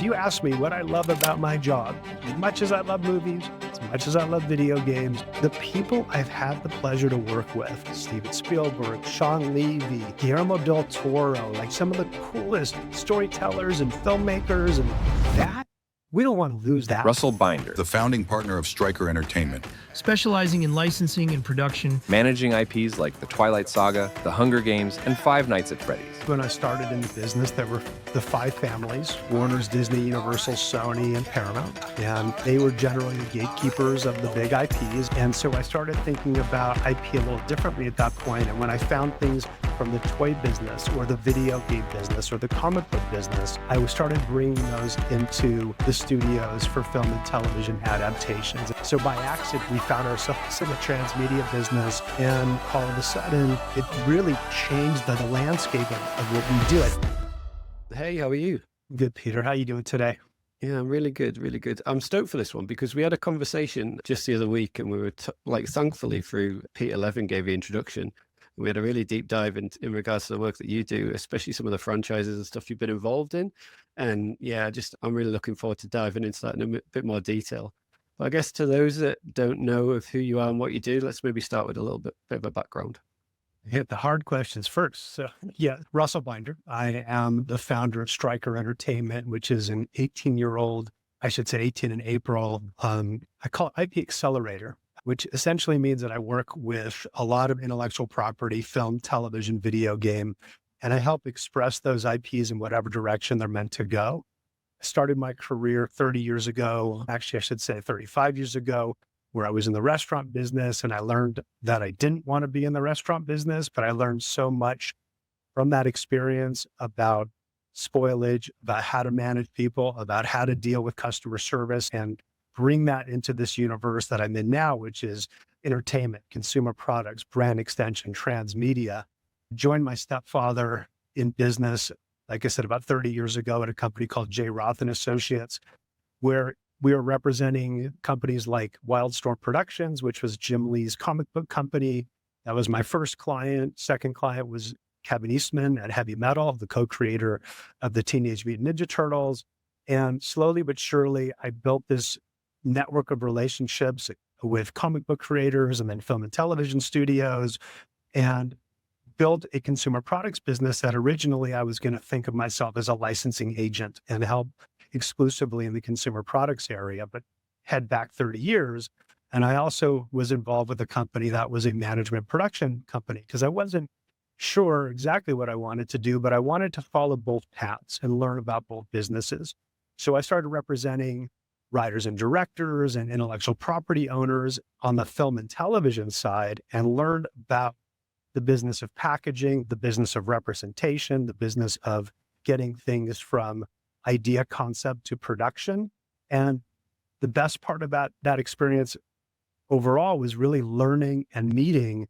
you ask me what I love about my job, as much as I love movies, as much as I love video games, the people I've had the pleasure to work with, Steven Spielberg, Sean Levy, Guillermo del Toro, like some of the coolest storytellers and filmmakers, and that, we don't want to lose that. Russell Binder, the founding partner of Stryker Entertainment, specializing in licensing and production, managing IPs like the Twilight Saga, the Hunger Games, and Five Nights at Freddy's. When I started in the business, there were the five families: Warner's, Disney, Universal, Sony, and Paramount. And they were generally the gatekeepers of the big IPs. And so I started thinking about IP a little differently at that point. And when I found things from the toy business or the video game business or the comic book business, I started bringing those into the studios for film and television adaptations. So by accident, we found ourselves in the transmedia business, and all of a sudden, it really changed the landscape of what we do. Hey, how are you? Good, Peter. How are you doing today? Yeah, I'm really good, really good. I'm stoked for this one because we had a conversation just the other week, and we were thankfully through Peter Levin gave the introduction. We had a really deep dive in regards to the work that you do, especially some of the franchises and stuff you've been involved in. And yeah, I'm really looking forward to diving into that in a bit more detail. But I guess to those that don't know of who you are and what you do, let's maybe start with a little bit of a background. Hit the hard questions first. So yeah, Russell Binder. I am the founder of Stryker Entertainment, which is an 18-year-old, I should say 18 in April. I call it IP accelerator, which essentially means that I work with a lot of intellectual property, film, television, video game, and I help express those IPs in whatever direction they're meant to go. I started my career 30 years ago, actually, I should say 35 years ago, where I was in the restaurant business, and I learned that I didn't want to be in the restaurant business, but I learned so much from that experience about spoilage, about how to manage people, about how to deal with customer service, and bring that into this universe that I'm in now, which is entertainment, consumer products, brand extension, transmedia. Joined my stepfather in business, like I said, about 30 years ago at a company called J. Roth and Associates, where we were representing companies like Wildstorm Productions, which was Jim Lee's comic book company. That was my first client. Second client was Kevin Eastman at Heavy Metal, the co-creator of the Teenage Mutant Ninja Turtles. And slowly but surely, I built this network of relationships with comic book creators and then film and television studios, and built a consumer products business that originally I was going to think of myself as a licensing agent and help exclusively in the consumer products area, but head back 30 years. And I also was involved with a company that was a management production company because I wasn't sure exactly what I wanted to do, but I wanted to follow both paths and learn about both businesses. So I started representing writers and directors and intellectual property owners on the film and television side, and learned about the business of packaging, the business of representation, the business of getting things from idea concept to production. And the best part about that experience overall was really learning and meeting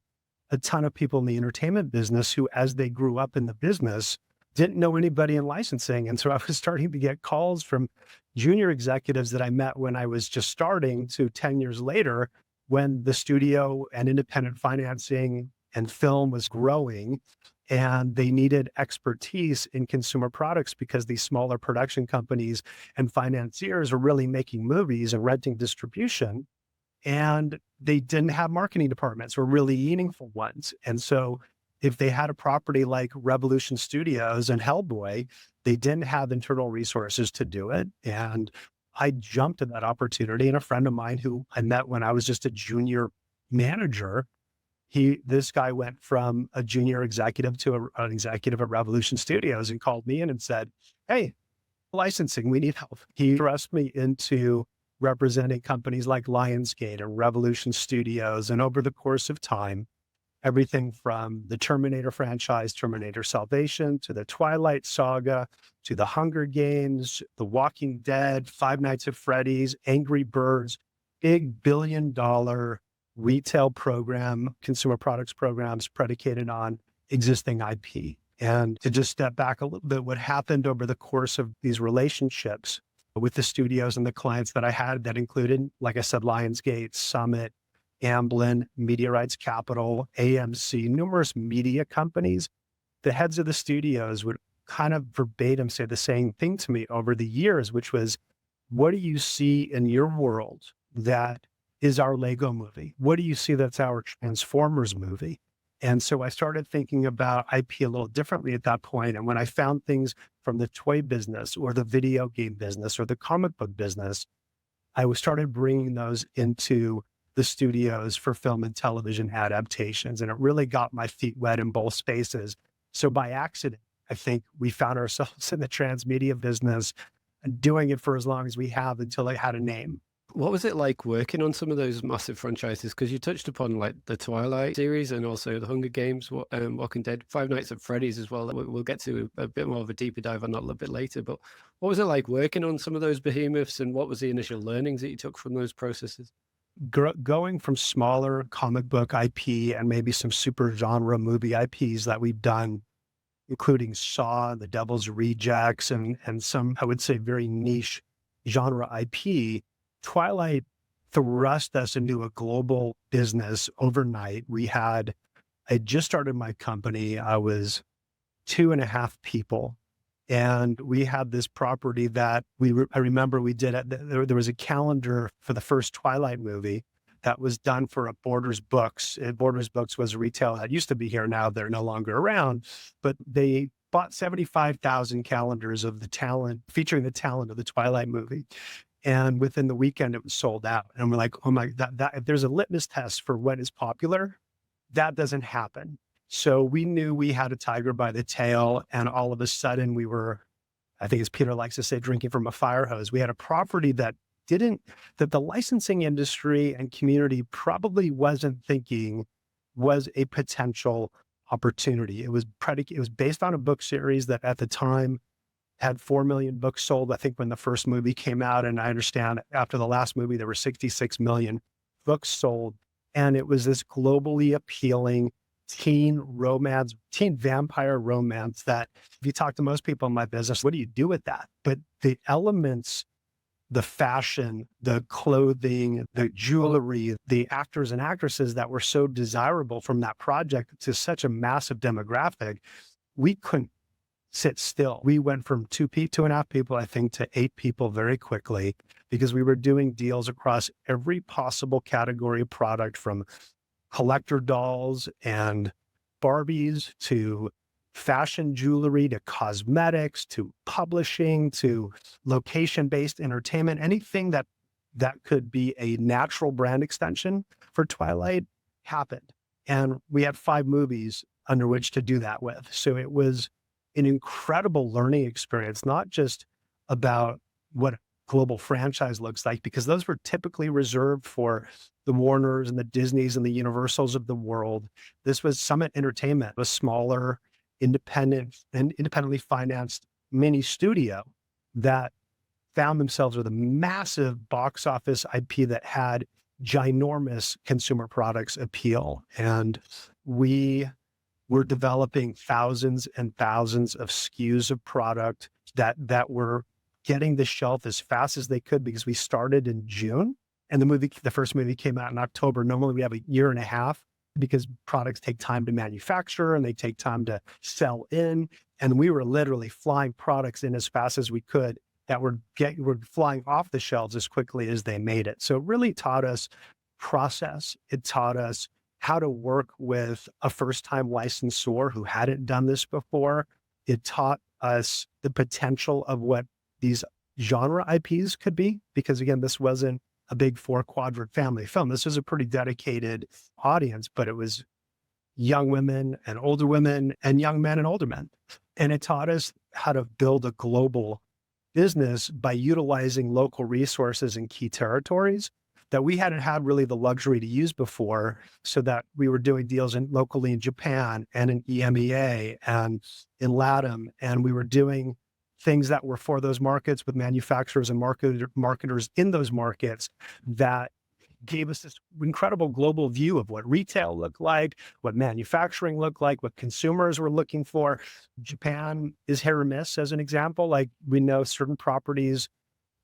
a ton of people in the entertainment business who, as they grew up in the business, didn't know anybody in licensing. And so I was starting to get calls from junior executives that I met when I was just starting to 10 years later, when the studio and independent financing and film was growing, and they needed expertise in consumer products because these smaller production companies and financiers are really making movies and renting distribution, and they didn't have marketing departments or really meaningful ones. And so if they had a property like Revolution Studios and Hellboy, they didn't have internal resources to do it. And I jumped at that opportunity. And a friend of mine who I met when I was just a junior manager, this guy went from a junior executive to an executive at Revolution Studios and called me in and said, "Hey, licensing, we need help." He thrust me into representing companies like Lionsgate and Revolution Studios. And over the course of time, everything from the Terminator franchise, Terminator Salvation, to the Twilight Saga, to the Hunger Games, The Walking Dead, Five Nights at Freddy's, Angry Birds, big billion-dollar retail program, consumer products programs predicated on existing IP. And to just step back a little bit, what happened over the course of these relationships with the studios and the clients that I had that included, like I said, Lionsgate, Summit, Amblin, Media Rights Capital, AMC, numerous media companies. The heads of the studios would kind of verbatim say the same thing to me over the years, which was, what do you see in your world that is our Lego movie? What do you see that's our Transformers movie? And so I started thinking about IP a little differently at that point. And when I found things from the toy business or the video game business or the comic book business, I started bringing those into the studios for film and television adaptations. And it really got my feet wet in both spaces. So by accident, I think we found ourselves in the transmedia business and doing it for as long as we have until it had a name. What was it like working on some of those massive franchises? Because you touched upon like the Twilight series and also the Hunger Games, Walking Dead, Five Nights at Freddy's as well. We'll get to a bit more of a deeper dive on that a little bit later. But what was it like working on some of those behemoths, and what was the initial learnings that you took from those processes? Going from smaller comic book IP and maybe some super genre movie IPs that we've done, including Saw, The Devil's Rejects, and some, I would say, very niche genre IP, Twilight thrust us into a global business overnight. I just started my company. I was 2.5 people. And we had this property that I remember we did it. There was a calendar for the first Twilight movie that was done for a Borders Books. Borders Books was a retail that used to be here. Now they're no longer around, but they bought 75,000 calendars of the talent, featuring the talent of the Twilight movie. And within the weekend, it was sold out. And we're like, oh my, that if there's a litmus test for what is popular, that doesn't happen. So we knew we had a tiger by the tail, and all of a sudden we were, I think as Peter likes to say, drinking from a fire hose. We had a property that the licensing industry and community probably wasn't thinking was a potential opportunity. It was based on a book series that at the time had 4 million books sold, I think, when the first movie came out. And I understand after the last movie, there were 66 million books sold. And it was this globally appealing teen vampire romance that if you talk to most people in my business, what do you do with that? But the elements, the fashion, the clothing, the jewelry, the actors and actresses that were so desirable from that project to such a massive demographic, we couldn't sit still. We went from 2.5 people, I think, to 8 people very quickly, because we were doing deals across every possible category of product, from collector dolls and Barbies to fashion jewelry to cosmetics to publishing to location-based entertainment. Anything that could be a natural brand extension for Twilight happened. And we had 5 movies under which to do that with. So it was an incredible learning experience, not just about what a global franchise looks like, because those were typically reserved for the Warners and the Disneys and the Universals of the world. This was Summit Entertainment, a smaller, independently financed mini studio that found themselves with a massive box office IP that had ginormous consumer products appeal. And we were developing thousands and thousands of SKUs of product that were getting the shelf as fast as they could, because we started in June and the first movie came out in October. Normally we have a 1.5 years because products take time to manufacture and they take time to sell in. And we were literally flying products in as fast as we could that were flying off the shelves as quickly as they made it. So it really taught us process. It taught us how to work with a first-time licensor who hadn't done this before. It taught us the potential of what these genre IPs could be, because again, this wasn't a big 4-quadrant family film. This was a pretty dedicated audience, but it was young women and older women and young men and older men. And it taught us how to build a global business by utilizing local resources in key territories that we hadn't had really the luxury to use before, so that we were doing deals locally in Japan and in EMEA and in LATAM. And we were doing things that were for those markets with manufacturers and marketers in those markets that gave us this incredible global view of what retail looked like, what manufacturing looked like, what consumers were looking for. Japan is hit or miss, as an example. Like, we know certain properties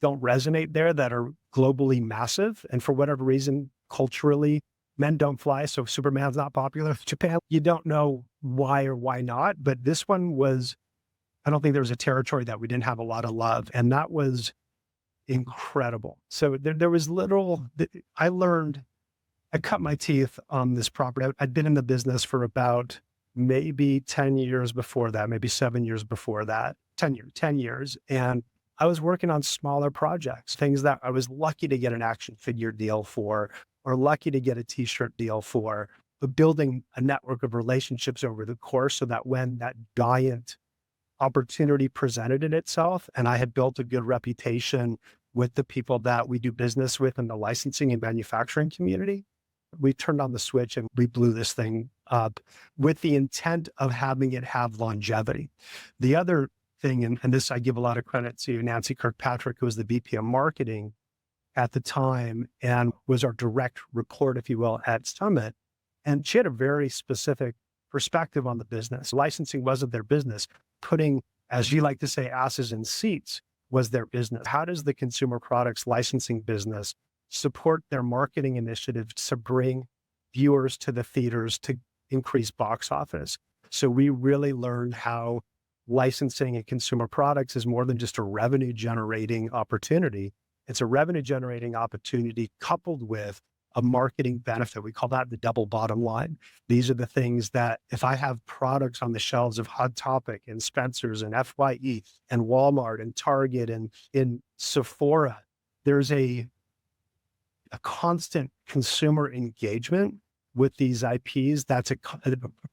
don't resonate there that are globally massive. And for whatever reason, culturally, men don't fly. So Superman's not popular in Japan. You don't know why or why not, but this one was I don't think there was a territory that we didn't have a lot of love. And that was incredible. So there was I cut my teeth on this property. I'd been in the business for about maybe 10 years before that, maybe 7 years before that, 10 years. And I was working on smaller projects, things that I was lucky to get an action figure deal for, or lucky to get a t-shirt deal for, but building a network of relationships over the course so that when that giant opportunity presented in itself, and I had built a good reputation with the people that we do business with in the licensing and manufacturing community, we turned on the switch and we blew this thing up with the intent of having it have longevity. The other thing, and this I give a lot of credit to Nancy Kirkpatrick, who was the VP of marketing at the time and was our direct report, if you will, at Summit. And she had a very specific perspective on the business. Licensing wasn't their business. Putting, as you like to say, asses in seats was their business. How does the consumer products licensing business support their marketing initiatives to bring viewers to the theaters to increase box office? So we really learned how licensing and consumer products is more than just a revenue generating opportunity. It's a revenue generating opportunity coupled with a marketing benefit. We call that the double bottom line. These are the things that if I have products on the shelves of Hot Topic and Spencer's and FYE and Walmart and Target and in Sephora, there's a constant consumer engagement with these IPs. That's a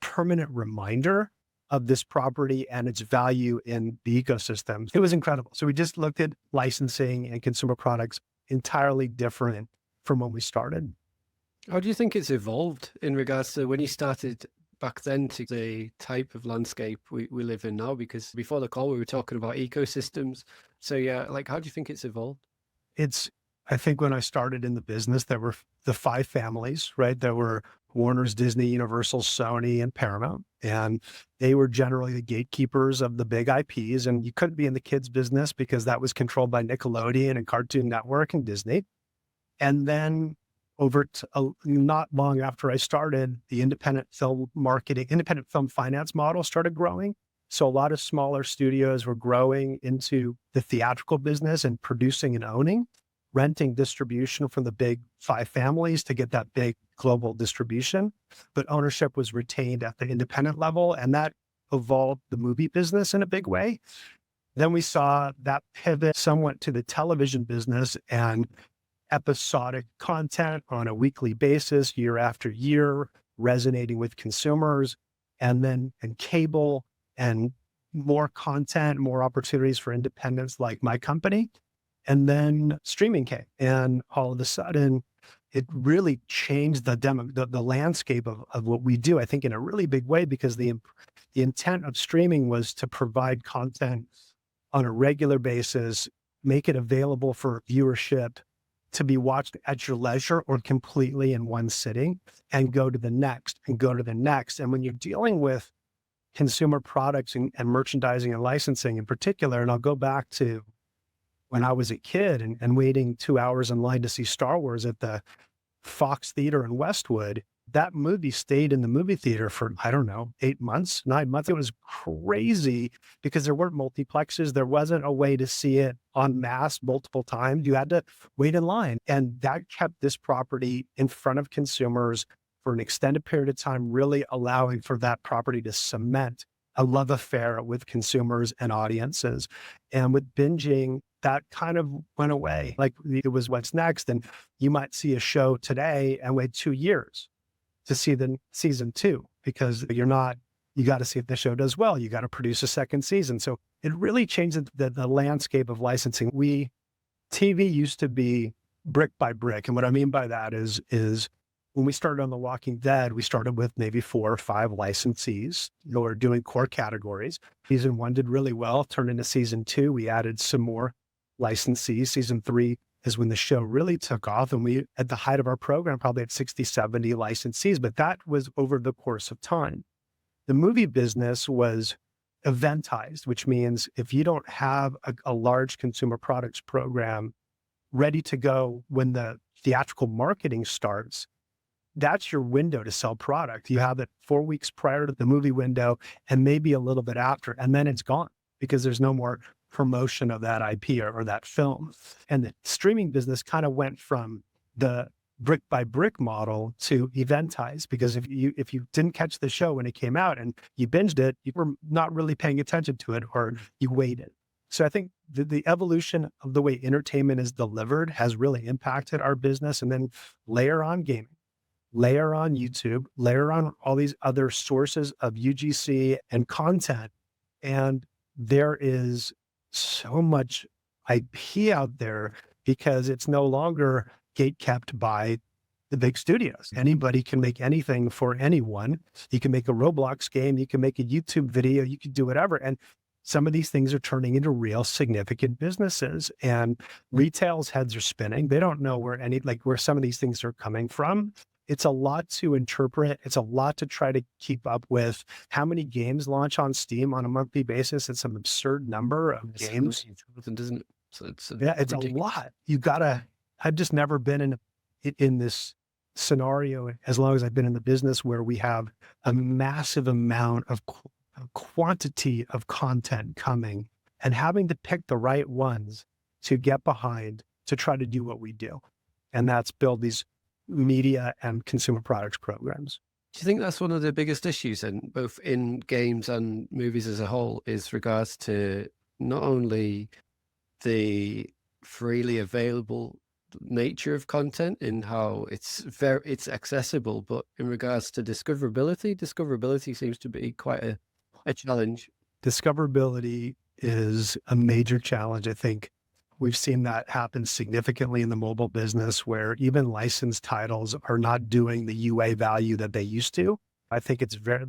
permanent reminder of this property and its value in the ecosystem. It was incredible. So we just looked at licensing and consumer products entirely different from when we started. How do you think it's evolved in regards to when you started back then to the type of landscape we live in now? Because before the call, we were talking about ecosystems. So yeah, like, how do you think it's evolved? I think when I started in the business, there were the 5 families, right? There were Warner's, Disney, Universal, Sony, and Paramount. And they were generally the gatekeepers of the big IPs. And you couldn't be in the kids business because that was controlled by Nickelodeon and Cartoon Network and Disney. And then not long after I started, the independent film finance model started growing. So a lot of smaller studios were growing into the theatrical business and producing and owning, renting distribution from the big 5 families to get that big global distribution. But ownership was retained at the independent level, and that evolved the movie business in a big way. Then we saw that pivot somewhat to the television business and episodic content on a weekly basis, year after year, resonating with consumers, and cable and more content, more opportunities for independents like my company. And then streaming came, and all of a sudden it really changed the landscape of what we do, I think, in a really big way, because the intent of streaming was to provide content on a regular basis, make it available for viewership to be watched at your leisure or completely in one sitting, and go to the next and go to the next. And when you're dealing with consumer products and merchandising and licensing in particular, and I'll go back to when I was a kid and waiting 2 hours in line to see Star Wars at the Fox Theater in Westwood, that movie stayed in the movie theater for, 8 months, 9 months. It was crazy because there weren't multiplexes. There wasn't a way to see it en masse multiple times. You had to wait in line. And that kept this property in front of consumers for an extended period of time, really allowing for that property to cement a love affair with consumers and audiences. And with binging, that kind of went away. Like, it was what's next. And you might see a show today and wait 2 years to see the season 2, because you got to see if the show does well. You got to produce a second season. So it really changed the landscape of licensing. TV used to be brick by brick. And what I mean by that is when we started on The Walking Dead, we started with maybe 4 or 5 licensees who were doing core categories. Season 1 did really well, turned into season 2. We added some more licensees. Season 3 is when the show really took off. And we, at the height of our program, probably had 60, 70 licensees, but that was over the course of time. The movie business was eventized, which means if you don't have a large consumer products program ready to go when the theatrical marketing starts, that's your window to sell product. You have it 4 weeks prior to the movie window and maybe a little bit after, and then it's gone. because there's no more promotion of that IP or that film. And the streaming business kind of went from the brick by brick model to eventize, because if you didn't catch the show when it came out and you binged it, you were not really paying attention to it, or you waited. So I think the evolution of the way entertainment is delivered has really impacted our business. And then layer on gaming, layer on YouTube, layer on all these other sources of UGC and content. And there is so much IP out there because it's no longer gatekept by the big studios. Anybody can make anything for anyone. You can make a Roblox game, you can make a YouTube video, you can do whatever. And some of these things are turning into real significant businesses, and retail's heads are spinning. They don't know where some of these things are coming from. It's a lot to interpret. It's a lot to try to keep up with. How many games launch on Steam on a monthly basis? It's an absurd number of games. Isn't it? So it's It's ridiculous. a lot. I've just never been in this scenario as long as I've been in the business where we have a massive amount of quantity of content coming, and having to pick the right ones to get behind to try to do what we do. And that's build these media and consumer products programs. Do you think that's one of the biggest issues, and both in games and movies as a whole, is regards to not only the freely available nature of content in how it's accessible, but in regards to discoverability seems to be quite a challenge. Discoverability is a major challenge. I think we've seen that happen significantly in the mobile business, where even licensed titles are not doing the UA value that they used to. I think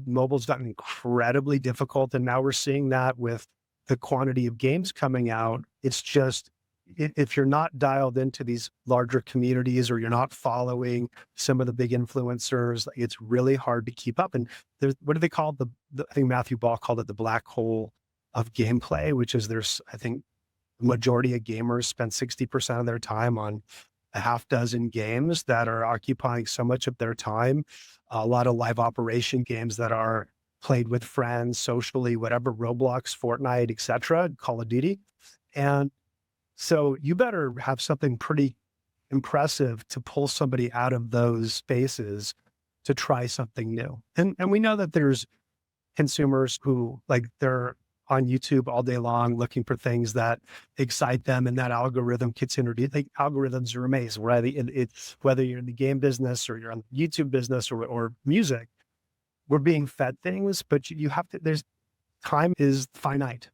mobile's gotten incredibly difficult. And now we're seeing that with the quantity of games coming out. It's just, if you're not dialed into these larger communities, or you're not following some of the big influencers, it's really hard to keep up. And what do they call it? I think Matthew Ball called it the black hole of gameplay, which is I think the majority of gamers spend 60% of their time on a half dozen games that are occupying so much of their time. A lot of live operation games that are played with friends socially, whatever, Roblox, Fortnite, etc., Call of Duty. And so you better have something pretty impressive to pull somebody out of those spaces to try something new. And we know that there's consumers who, they're on YouTube all day long looking for things that excite them, and that algorithm gets introduced. Algorithms are amazing, right? It's whether you're in the game business or you're on the YouTube business or music, we're being fed things, but you have to, time is finite.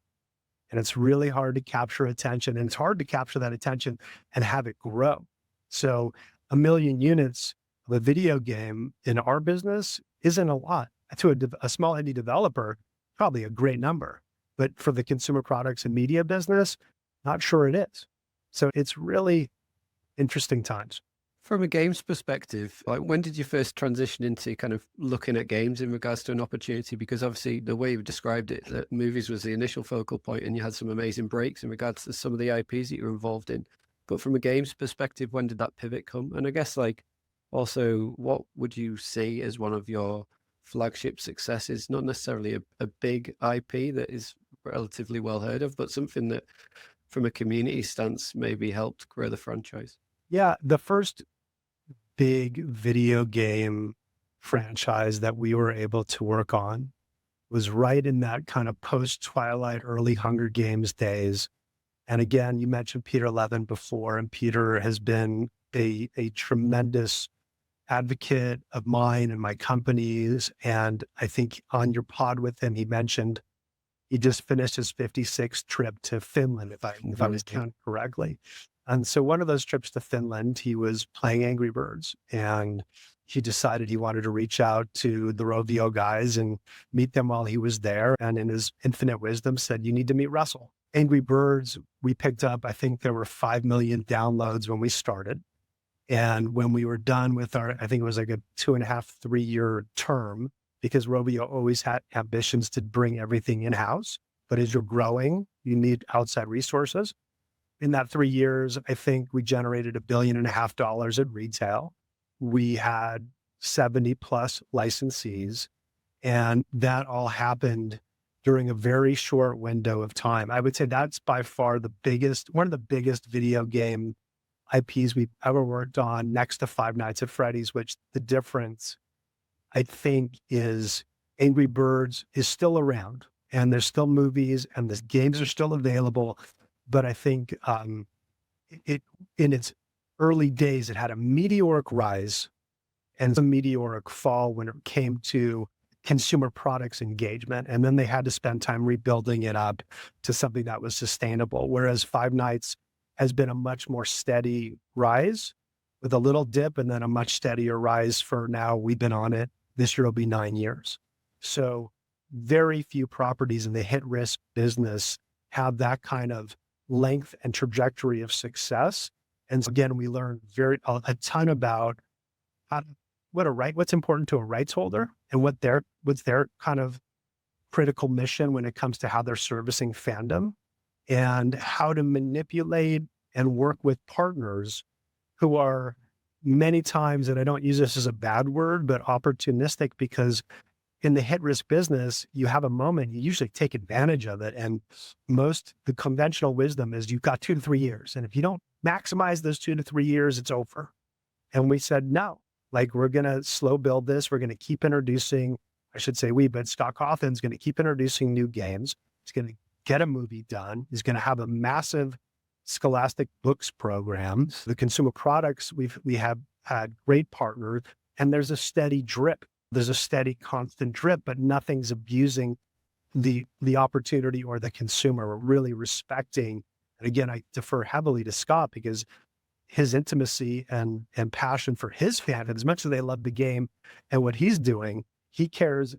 And it's really hard to capture attention, and it's hard to capture that attention and have it grow. So 1 million units of a video game in our business isn't a lot. To a small indie developer, probably a great number. But for the consumer products and media business, not sure it is. So it's really interesting times. From a games perspective, when did you first transition into kind of looking at games in regards to an opportunity? Because obviously the way you've described it, that movies was the initial focal point, and you had some amazing breaks in regards to some of the IPs that you were involved in. But from a games perspective, when did that pivot come? And I guess also, what would you see as one of your flagship successes? Not necessarily a big IP that is relatively well heard of, but something that from a community stance maybe helped grow the franchise. Yeah, the first big video game franchise that we were able to work on was right in that kind of post-Twilight, early Hunger Games days. And again, you mentioned Peter Levin before, and Peter has been a tremendous advocate of mine and my company's. And I think on your pod with him, he mentioned he just finished his 56th trip to Finland, if I was counting correctly. And so one of those trips to Finland, he was playing Angry Birds, and he decided he wanted to reach out to the Rovio guys and meet them while he was there. And in his infinite wisdom said, you need to meet Russell. Angry Birds, we picked up, I think there were 5 million downloads when we started. And when we were done with I think it was like a 2.5, 3 year term, because Rovio always had ambitions to bring everything in-house. But as you're growing, you need outside resources. In that 3 years, I think we generated $1.5 billion at retail. We had 70 plus licensees, and that all happened during a very short window of time. I would say that's by far one of the biggest video game IPs we've ever worked on, next to Five Nights at Freddy's, which the difference, I think, is Angry Birds is still around and there's still movies and the games are still available. But I think it in its early days, it had a meteoric rise and a meteoric fall when it came to consumer products engagement. And then they had to spend time rebuilding it up to something that was sustainable. Whereas Five Nights has been a much more steady rise with a little dip and then a much steadier rise for now. We've been on it. This year will be 9 years. So very few properties in the hit risk business have that kind of length and trajectory of success. And so again, we learned a ton about what's important to a rights holder and what's their kind of critical mission when it comes to how they're servicing fandom, and how to manipulate and work with partners who are many times, and I don't use this as a bad word, but opportunistic, because in the hit risk business, you have a moment, you usually take advantage of it. And the conventional wisdom is you've got 2 to 3 years. And if you don't maximize those 2 to 3 years, it's over. And we said, no, like, we're going to slow build this. We're going to keep introducing, I should say but Scott Cawthon's going to keep introducing new games. He's going to get a movie done. He's going to have a massive Scholastic Books program. The consumer products, we have had great partners, and there's a steady drip. There's a steady, constant drip, but nothing's abusing the opportunity or the consumer. We're really respecting. And again, I defer heavily to Scott because his intimacy and passion for his fans, as much as they love the game and what he's doing, he cares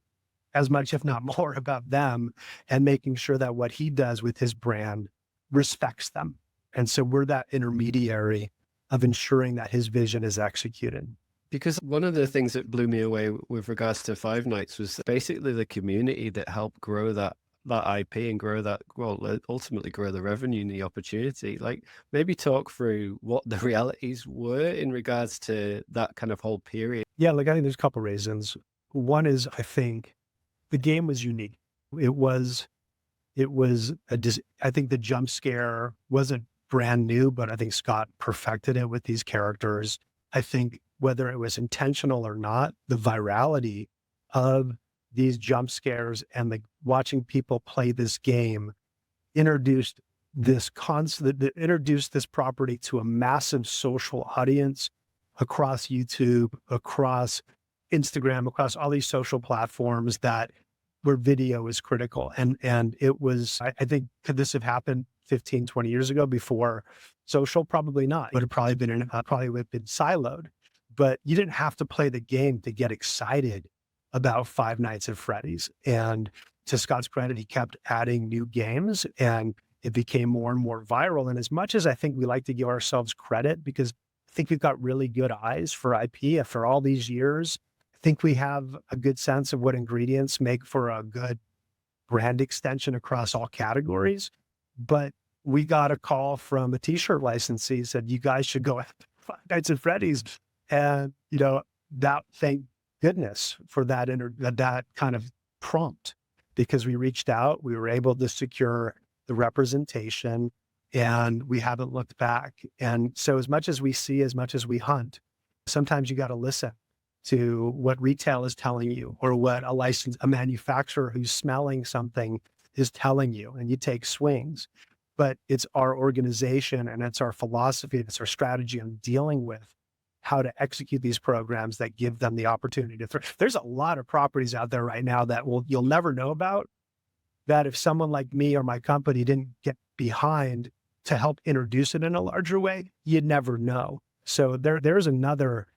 as much, if not more, about them and making sure that what he does with his brand respects them. And so we're that intermediary of ensuring that his vision is executed. Because one of the things that blew me away with regards to Five Nights was basically the community that helped grow that IP and grow that, well, ultimately grow the revenue and the opportunity. Like, maybe talk through what the realities were in regards to that kind of whole period. Yeah, like, I think there's a couple reasons. One is, I think the game was unique. I think the jump scare wasn't brand new, but I think Scott perfected it with these characters. I think whether it was intentional or not, the virality of these jump scares and watching people play this game introduced this property to a massive social audience across YouTube, across Instagram, across all these social platforms where video is critical. And it was, I think, could this have happened 15, 20 years ago before social? Probably not. Would have probably been siloed. But you didn't have to play the game to get excited about Five Nights at Freddy's. And to Scott's credit, he kept adding new games and it became more and more viral. And as much as I think we like to give ourselves credit, because I think we've got really good eyes for IP after all these years, I think we have a good sense of what ingredients make for a good brand extension across all categories. But we got a call from a t-shirt licensee, said, you guys should go after Five Nights at Freddy's. And, thank goodness for that kind of prompt, because we reached out, we were able to secure the representation, and we haven't looked back. And so as much as we see, as much as we hunt, sometimes you got to listen to what retail is telling you, or what a manufacturer who's smelling something is telling you, and you take swings. But it's our organization and it's our philosophy, it's our strategy on dealing with how to execute these programs that give them the opportunity to thrive. There's a lot of properties out there right now that you'll never know about, that if someone like me or my company didn't get behind to help introduce it in a larger way, you'd never know. So there's another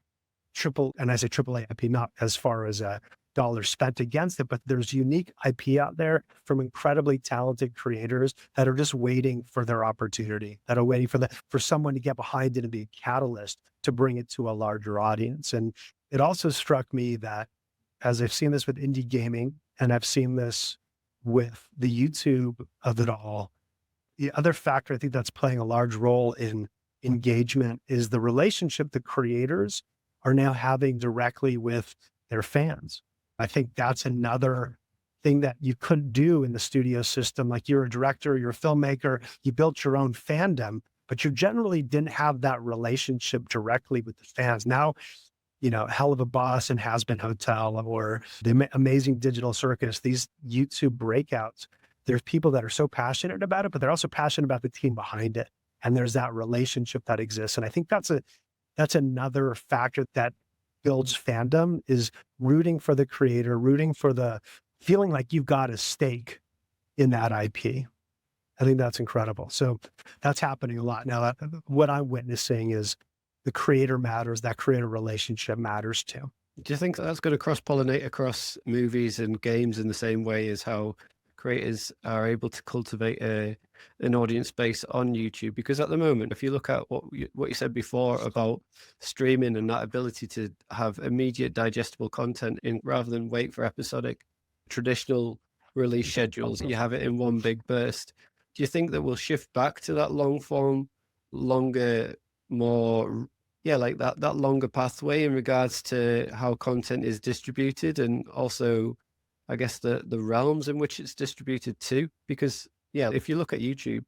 and I say AAA IP, not as far as a dollar spent against it, but there's unique IP out there from incredibly talented creators that are just waiting for their opportunity, that are waiting for someone to get behind it and be a catalyst to bring it to a larger audience. And it also struck me that, as I've seen this with indie gaming, and I've seen this with the YouTube of it all, the other factor I think that's playing a large role in engagement is the relationship the creators are now having directly with their fans. I think that's another thing that you couldn't do in the studio system. Like you're a director, you're a filmmaker, you built your own fandom, but you generally didn't have that relationship directly with the fans. Now, Hell of a Boss and Has Been Hotel or the Amazing Digital Circus, these YouTube breakouts, there's people that are so passionate about it, but they're also passionate about the team behind it. And there's that relationship that exists. And I think that's another factor that builds fandom, is rooting for the creator, rooting for the feeling like you've got a stake in that IP. I think that's incredible. So that's happening a lot. Now, what I'm witnessing is the creator matters, that creator relationship matters too. Do you think that's going to cross-pollinate across movies and games in the same way as how creators are able to cultivate an audience base on YouTube? Because at the moment, if you look at what you said before about streaming and that ability to have immediate digestible content rather than wait for episodic traditional release schedules, you have it in one big burst. Do you think that we'll shift back to that long form, longer, more, like that longer pathway in regards to how content is distributed, and also, I guess, the realms in which it's distributed too? Because if you look at YouTube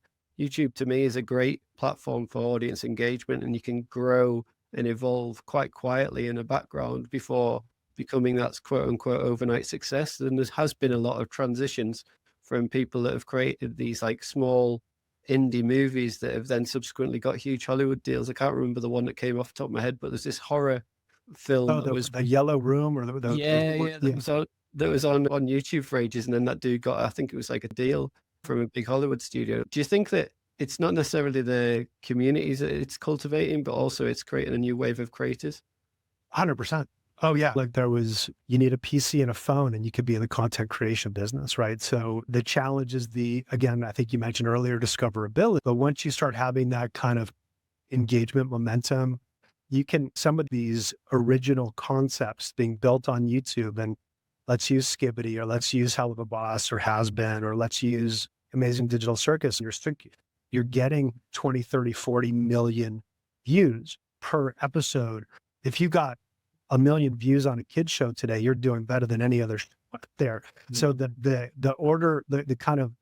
to me is a great platform for audience engagement, and you can grow and evolve quite quietly in the background before becoming that quote unquote overnight success. And there has been a lot of transitions from people that have created these like small indie movies that have then subsequently got huge Hollywood deals. I can't remember the one that came off the top of my head, but there's this horror film that was the Yellow Room, or that was on YouTube for ages, and then that dude got, I think it was like a deal from a big Hollywood studio. Do you think that it's not necessarily the communities that it's cultivating, but also it's creating a new wave of creators? 100%. Oh yeah. Like you need a PC and a phone and you could be in the content creation business, right? So the challenge is again, I think you mentioned earlier, discoverability. But once you start having that kind of engagement momentum, some of these original concepts being built on YouTube, and let's use Skibbity, or let's use Hell of a Boss, or Has Been, or let's use Amazing Digital Circus, and you're getting 20, 30, 40 million views per episode. If you got 1 million views on a kid's show today, you're doing better than any other show out there. Mm-hmm. So the kind of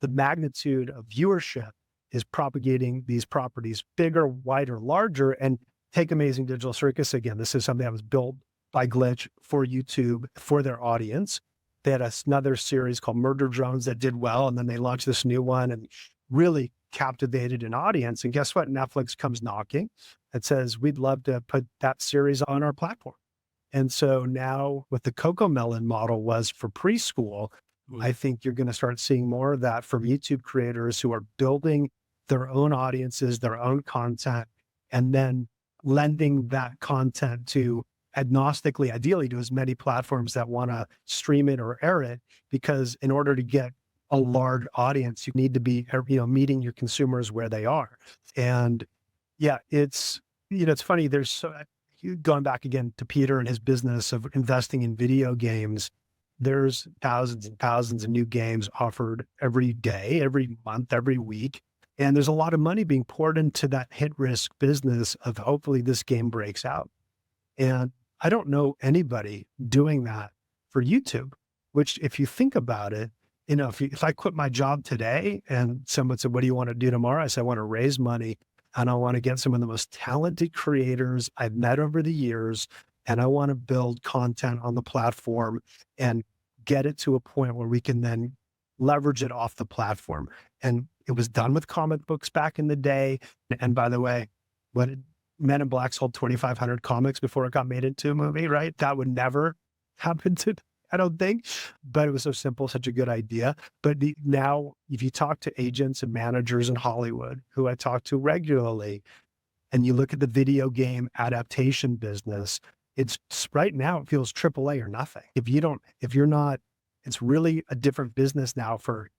the magnitude of viewership is propagating these properties bigger, wider, larger. And take Amazing Digital Circus again. This is something that was built by Glitch for YouTube, for their audience. They had another series called Murder Drones that did well, and then they launched this new one and really captivated an audience. And guess what? Netflix comes knocking and says, we'd love to put that series on our platform. And so now what the Cocomelon model was for preschool, I think you're going to start seeing more of that from YouTube creators who are building their own audiences, their own content, and then lending that content to agnostically, ideally to as many platforms that want to stream it or air it, because in order to get a large audience, you need to be, meeting your consumers where they are. And it's funny. Going back again to Peter and his business of investing in video games, there's thousands and thousands of new games offered every day, every month, every week. And there's a lot of money being poured into that hit risk business of hopefully this game breaks out. And I don't know anybody doing that for YouTube, which if you think about it, if I quit my job today and someone said, what do you want to do tomorrow? I said, I want to raise money and I want to get some of the most talented creators I've met over the years. And I want to build content on the platform and get it to a point where we can then leverage it off the platform. And it was done with comic books back in the day. And by the way, Men in Black sold 2,500 comics before it got made into a movie, right? That would never happen I don't think, but it was so simple, such a good idea. But now if you talk to agents and managers in Hollywood, who I talk to regularly, and you look at the video game adaptation business, it's right now, it feels AAA or nothing. If you're not, it's really a different business now for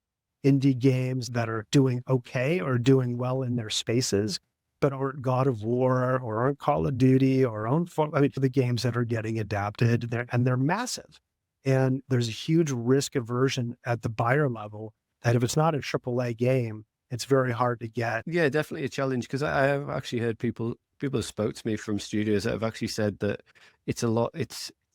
indie games that are doing okay or doing well in their spaces, but aren't God of War or aren't Call of Duty or the games that are getting adapted, they're massive. And there's a huge risk aversion at the buyer level that if it's not a AAA game, it's very hard to get. Yeah, definitely a challenge, because I have actually heard people have spoke to me from studios that have actually said that it's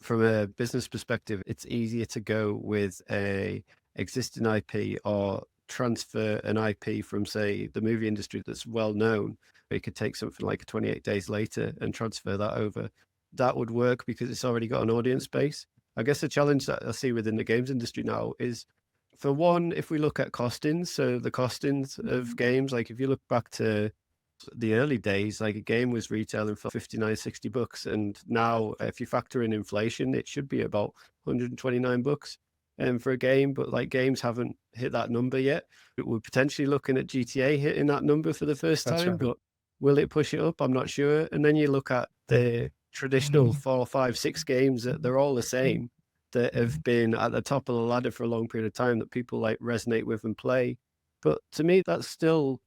from a business perspective, it's easier to go with a existing IP or transfer an IP from, say, the movie industry that's well known. You could take something like 28 Days Later and transfer that over. That would work because it's already got an audience base. I guess the challenge that I see within the games industry now is, for one, if we look at costings, so the costings of games, like if you look back to the early days, like a game was retailing for 59, 60 bucks. And now if you factor in inflation, it should be about 129 bucks for a game. But like games haven't hit that number yet. We're potentially looking at GTA hitting that number for the first That's time, right. but will it push it up? I'm not sure. And then you look at the traditional 4, 5, 6 games that they're all the same, that have been at the top of the ladder for a long period of time, that people like resonate with and play. But to me, that's still,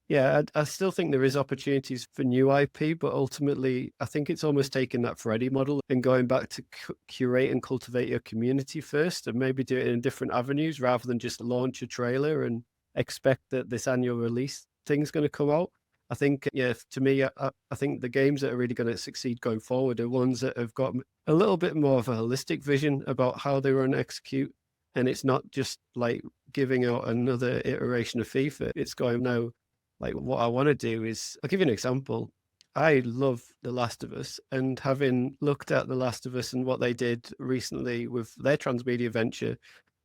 yeah, I still think there is opportunities for new IP, but ultimately, I think it's almost taking that Freddy model and going back to curate and cultivate your community first, and maybe do it in different avenues rather than just launch a trailer and expect that this annual release thing's going to come out. I think, yeah, to me, I think the games that are really going to succeed going forward are ones that have got a little bit more of a holistic vision about how they run and execute. And it's not just like giving out another iteration of FIFA. It's going, no, like what I want to do is, I'll give you an example. I love The Last of Us, and having looked at The Last of Us and what they did recently with their Transmedia venture,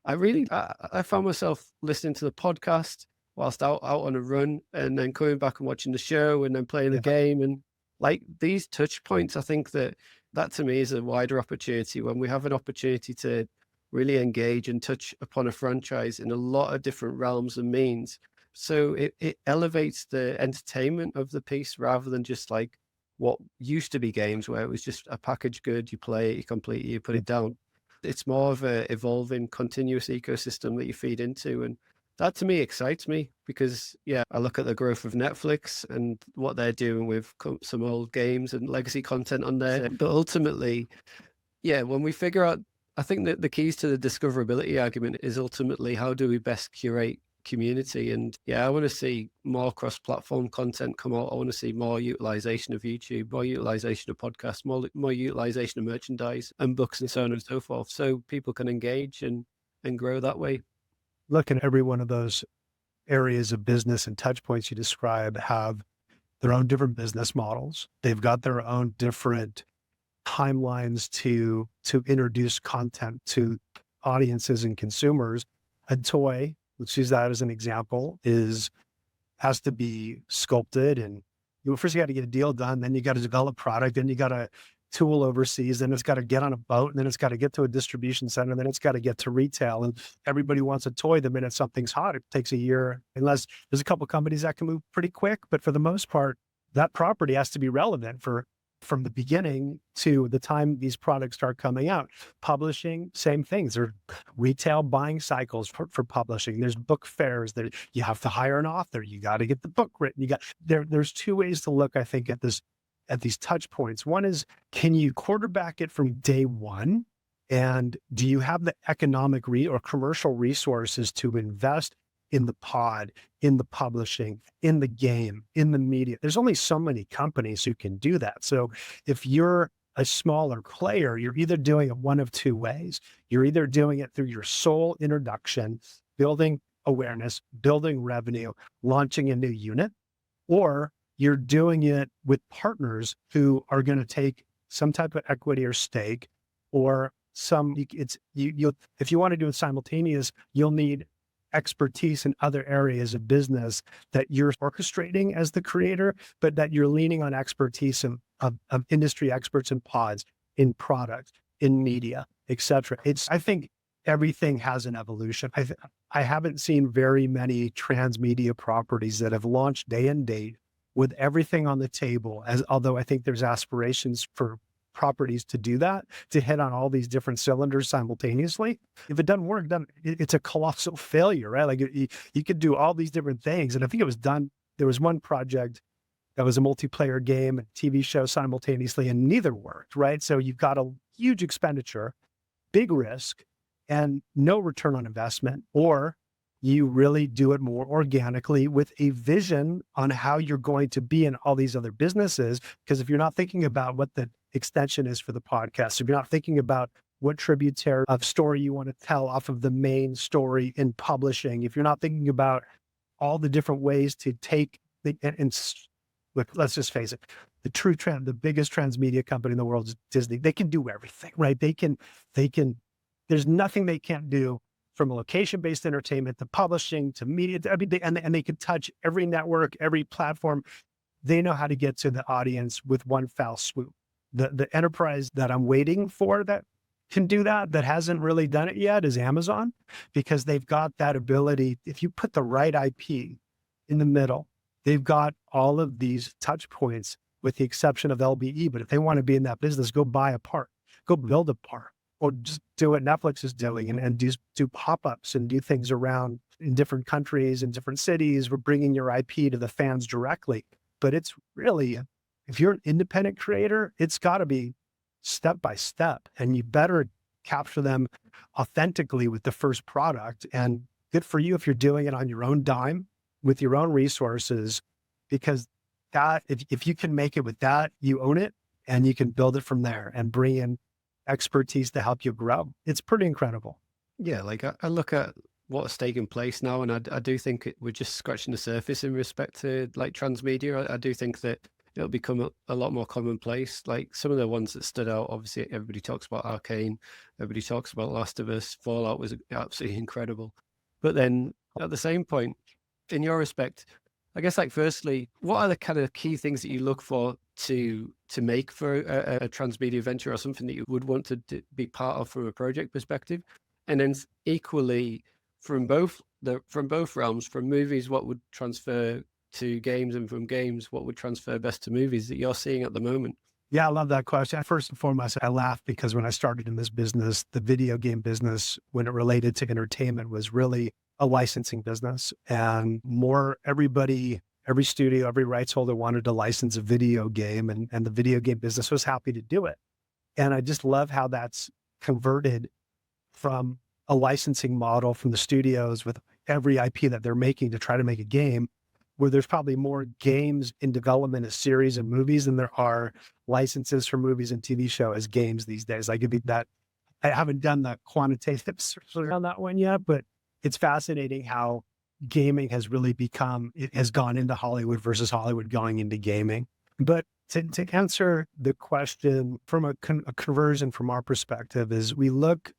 I found myself listening to the podcast whilst out on a run, and then coming back and watching the show and then playing the game. And like these touch points, I think that to me is a wider opportunity when we have an opportunity to really engage and touch upon a franchise in a lot of different realms and means. So it elevates the entertainment of the piece rather than just like what used to be games where it was just a packaged good, you play it, you complete it, you put it down. It's more of a evolving continuous ecosystem that you feed into. And that to me excites me because, yeah, I look at the growth of Netflix and what they're doing with some old games and legacy content on there. But ultimately, yeah, when we figure out, I think that the keys to the discoverability argument is ultimately how do we best curate community. And yeah, I want to see more cross-platform content come out. I want to see more utilization of YouTube, more utilization of podcasts, more utilization of merchandise and books and so on and so forth, so people can engage and grow that way. Look, at every one of those areas of business and touch points you describe have their own different business models. They've got their own different timelines to introduce content to audiences and consumers. A toy, let's use that as an example, has to be sculpted, and first you got to get a deal done, then you got to develop product, then you got to tool overseas, then it's got to get on a boat, and then it's got to get to a distribution center, and then it's got to get to retail. And everybody wants a toy the minute something's hot. It takes a year, unless there's a couple companies that can move pretty quick. But for the most part, that property has to be relevant from the beginning to the time these products start coming out. Publishing, same things. There's retail buying cycles for publishing. There's book fairs that you have to hire an author. You got to get the book written. There's two ways to look, I think, at these touch points. One is, can you quarterback it from day one? And do you have the economic or commercial resources to invest in the pod, in the publishing, in the game, in the media? There's only so many companies who can do that. So if you're a smaller player, you're either doing it one of two ways. You're either doing it through your sole introduction, building awareness, building revenue, launching a new unit, or you're doing it with partners who are going to take some type of equity or stake, or if you want to do it simultaneous, you'll need expertise in other areas of business that you're orchestrating as the creator, but that you're leaning on expertise of industry experts in pods, in product, in media, etc. I think everything has an evolution. I haven't seen very many transmedia properties that have launched day and date with everything on the table, although I think there's aspirations for properties to do that, to hit on all these different cylinders simultaneously. If it doesn't work, then it's a colossal failure, right? Like you could do all these different things. And I think it was done. There was one project that was a multiplayer game and TV show simultaneously, and neither worked, right? So you've got a huge expenditure, big risk, and no return on investment, or you really do it more organically with a vision on how you're going to be in all these other businesses. Because if you're not thinking about what the extension is for the podcast. If you're not thinking about what tributary of story you want to tell off of the main story in publishing, if you're not thinking about all the different ways to take look, let's just face it, the biggest transmedia company in the world is Disney. They can do everything, right? They can, there's nothing they can't do, from location-based entertainment to publishing to media. I mean, and they can touch every network, every platform. They know how to get to the audience with one foul swoop. The enterprise that I'm waiting for that can do that hasn't really done it yet, is Amazon, because they've got that ability. If you put the right IP in the middle, they've got all of these touch points, with the exception of LBE. But if they want to be in that business, go buy a park, go build a park, or just do what Netflix is doing and do pop-ups and do things around in different countries and different cities. We're bringing your IP to the fans directly. But it's really, if you're an independent creator, it's got to be step by step, and you better capture them authentically with the first product. And good for you if you're doing it on your own dime with your own resources, because that, if you can make it with that, you own it, and you can build it from there and bring in expertise to help you grow. It's pretty incredible. Yeah, like I look at what's taking place now, and I do think we're just scratching the surface in respect to like transmedia. I do think that it'll become a lot more commonplace. Like some of the ones that stood out, obviously everybody talks about Arcane, everybody talks about Last of Us, Fallout was absolutely incredible. But then at the same point, in your respect, I guess, like, firstly, what are the kind of key things that you look for to make for a transmedia venture, or something that you would want to be part of from a project perspective? And then equally, from both realms, from movies, what would transfer to games, and from games, what would transfer best to movies that you're seeing at the moment? Yeah, I love that question. First and foremost, I laugh because when I started in this business, the video game business, when it related to entertainment, was really a licensing business. And every studio, every rights holder wanted to license a video game, and the video game business was happy to do it. And I just love how that's converted from a licensing model from the studios with every IP that they're making to try to make a game, where there's probably more games in development as series and movies than there are licenses for movies and TV show as games these days. I haven't done the quantitative search on that one yet, but it's fascinating how gaming has really it has gone into Hollywood versus Hollywood going into gaming. But to answer the question from a conversion from our perspective, is we look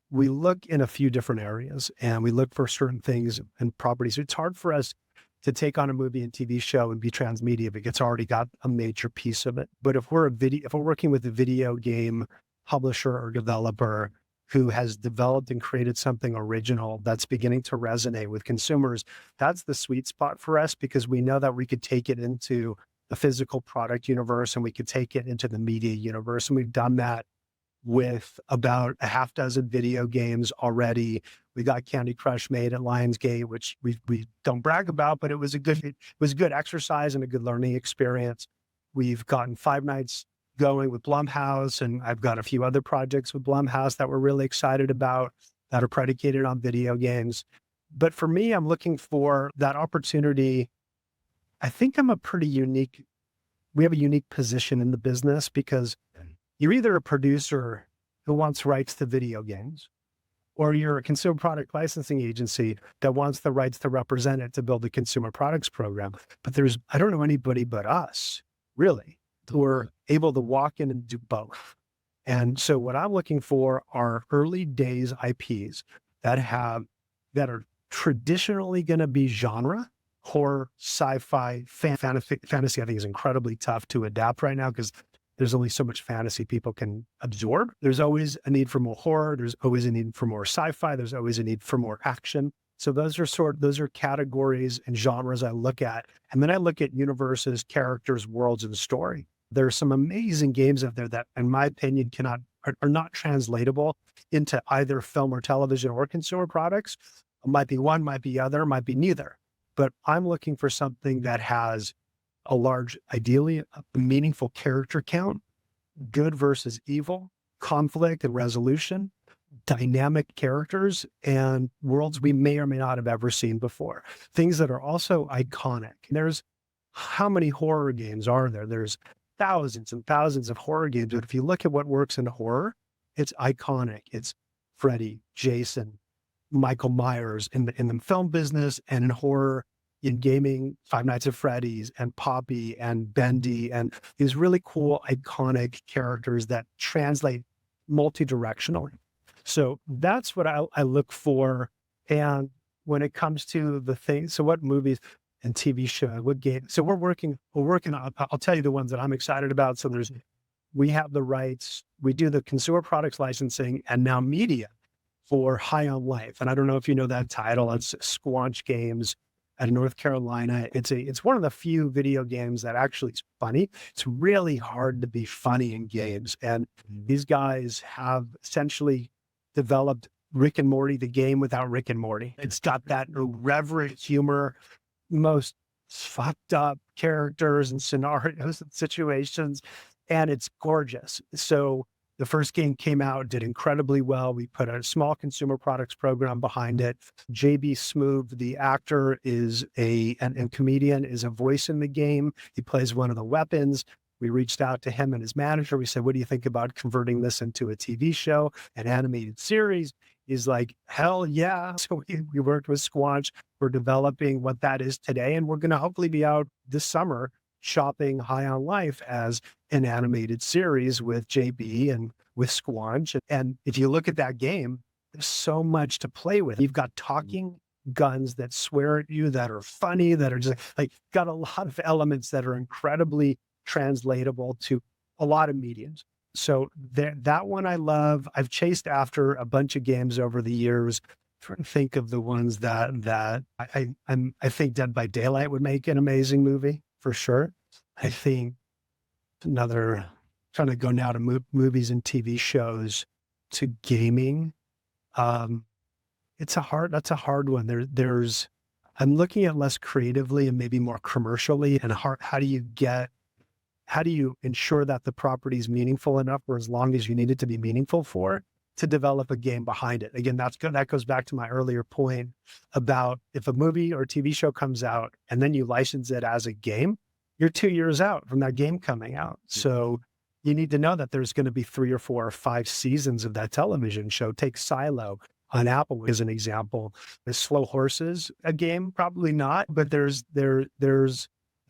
in a few different areas, and we look for certain things and properties. It's hard for us to take on a movie and TV show and be transmedia because it's already got a major piece of it. But if we're working with a video game publisher or developer who has developed and created something original that's beginning to resonate with consumers, that's the sweet spot for us, because we know that we could take it into the physical product universe, and we could take it into the media universe. And we've done that with about a half dozen video games already. We got Candy Crush made at Lionsgate, which we don't brag about, but it was a good exercise and a good learning experience. We've gotten Five Nights going with Blumhouse, and I've got a few other projects with Blumhouse that we're really excited about that are predicated on video games. But for me, I'm looking for that opportunity. I think we have a unique position in the business, because you're either a producer who wants rights to video games, or you're a consumer product licensing agency that wants the rights to represent it to build a consumer products program. But I don't know anybody but us, really, who are able to walk in and do both. And so what I'm looking for are early days IPs that are traditionally going to be genre, horror, sci-fi, fantasy. I think is incredibly tough to adapt right now, because there's only so much fantasy people can absorb. There's always a need for more horror. There's always a need for more sci-fi. There's always a need for more action. So those are categories and genres I look at. And then I look at universes, characters, worlds, and story. There are some amazing games out there that, in my opinion, are not translatable into either film or television or consumer products. It might be one, might be other, might be neither. But I'm looking for something that has a large, ideally a meaningful character count, good versus evil, conflict and resolution, dynamic characters, and worlds we may or may not have ever seen before. Things that are also iconic. How many horror games are there? There's thousands and thousands of horror games. But if you look at what works in horror, it's iconic. It's Freddy, Jason, Michael Myers in the film business, and in horror, in gaming, Five Nights at Freddy's and Poppy and Bendy, and these really cool, iconic characters that translate multi-directionally. So that's what I look for. And when it comes to the things, so what movies and TV show, what game? So we're working on, I'll tell you the ones that I'm excited about. So we have the rights, we do the consumer products licensing and now media for High on Life. And I don't know if you know that title. It's Squanch Games out of North Carolina. It's one of the few video games that actually is funny. It's really hard to be funny in games. And these guys have essentially developed Rick and Morty, the game without Rick and Morty. It's got that irreverent humor, most fucked up characters and scenarios and situations, and it's gorgeous. So the first game came out, did incredibly well. We put a small consumer products program behind it. JB Smoove, the actor, and comedian, is a voice in the game. He plays one of the weapons. We reached out to him and his manager. We said, what do you think about converting this into a TV show, an animated series? He's like, hell yeah. So we worked with Squanch. We're developing what that is today. And we're going to hopefully be out this summer shopping High on Life as an animated series with JB and with Squanch. And if you look at that game, there's so much to play with. You've got talking guns that swear at you, that are funny, that are just like got a lot of elements that are incredibly translatable to a lot of mediums. So that one I love. I've chased after a bunch of games over the years. Trying to think of the ones that I think Dead by Daylight would make an amazing movie for sure. I think trying to go now to movies and TV shows to gaming. That's a hard one. I'm looking at less creatively and maybe more commercially, and how do you ensure that the property is meaningful enough for as long as you need it to be meaningful for to develop a game behind it? Again, that goes back to my earlier point about if a movie or TV show comes out and then you license it as a game, you're 2 years out from that game coming out. So you need to know that there's going to be 3 or 4 or 5 seasons of that television show. Take Silo on Apple as an example. Is Slow Horses a game? Probably not, but there's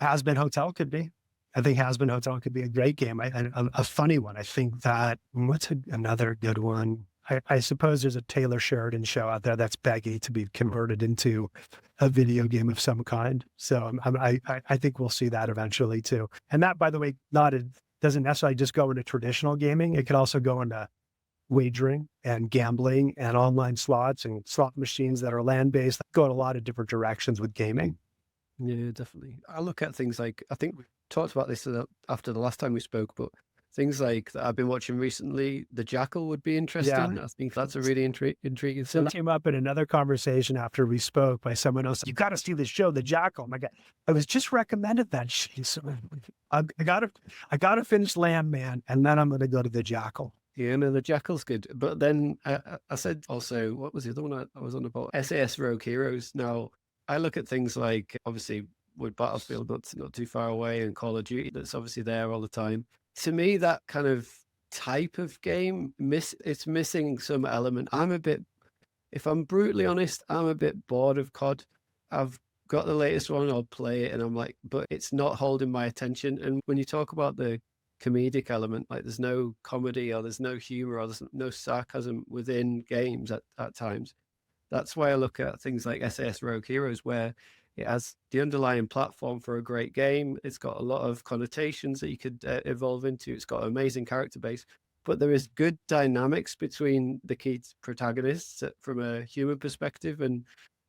Has Been Hotel could be. I think Has Been Hotel could be a great game, a funny one. I think that, what's another good one? I suppose there's a Taylor Sheridan show out there that's begging to be converted into a video game of some kind. So I think we'll see that eventually too. And that, by the way, doesn't necessarily just go into traditional gaming. It could also go into wagering and gambling and online slots and slot machines that are land-based. Go in a lot of different directions with gaming. Yeah, definitely. I look at things like, I think we talked about this after the last time we spoke, but things like that I've been watching recently, The Jackal would be interesting. Yeah. I think that's a really intriguing So thing. it came up in another conversation after we spoke by someone else. You got to see this show, The Jackal. My God, I was just recommended that shit. So I gotta finish Landman, and then I'm going to go to The Jackal. Yeah, no, The Jackal's good. But then I said also, what was the other one I was on about? SAS Rogue Heroes. Now, I look at things like, obviously, with Battlefield not too far away, and Call of Duty that's obviously there all the time. To me, that kind of type of game, it's missing some element. If I'm brutally honest, I'm a bit bored of COD. I've got the latest one, I'll play it, and I'm like, but it's not holding my attention. And when you talk about the comedic element, like there's no comedy or there's no humor or there's no sarcasm within games at times. That's why I look at things like SAS Rogue Heroes, where it has the underlying platform for a great game. It's got a lot of connotations that you could evolve into. It's got an amazing character base, but there is good dynamics between the key protagonists from a human perspective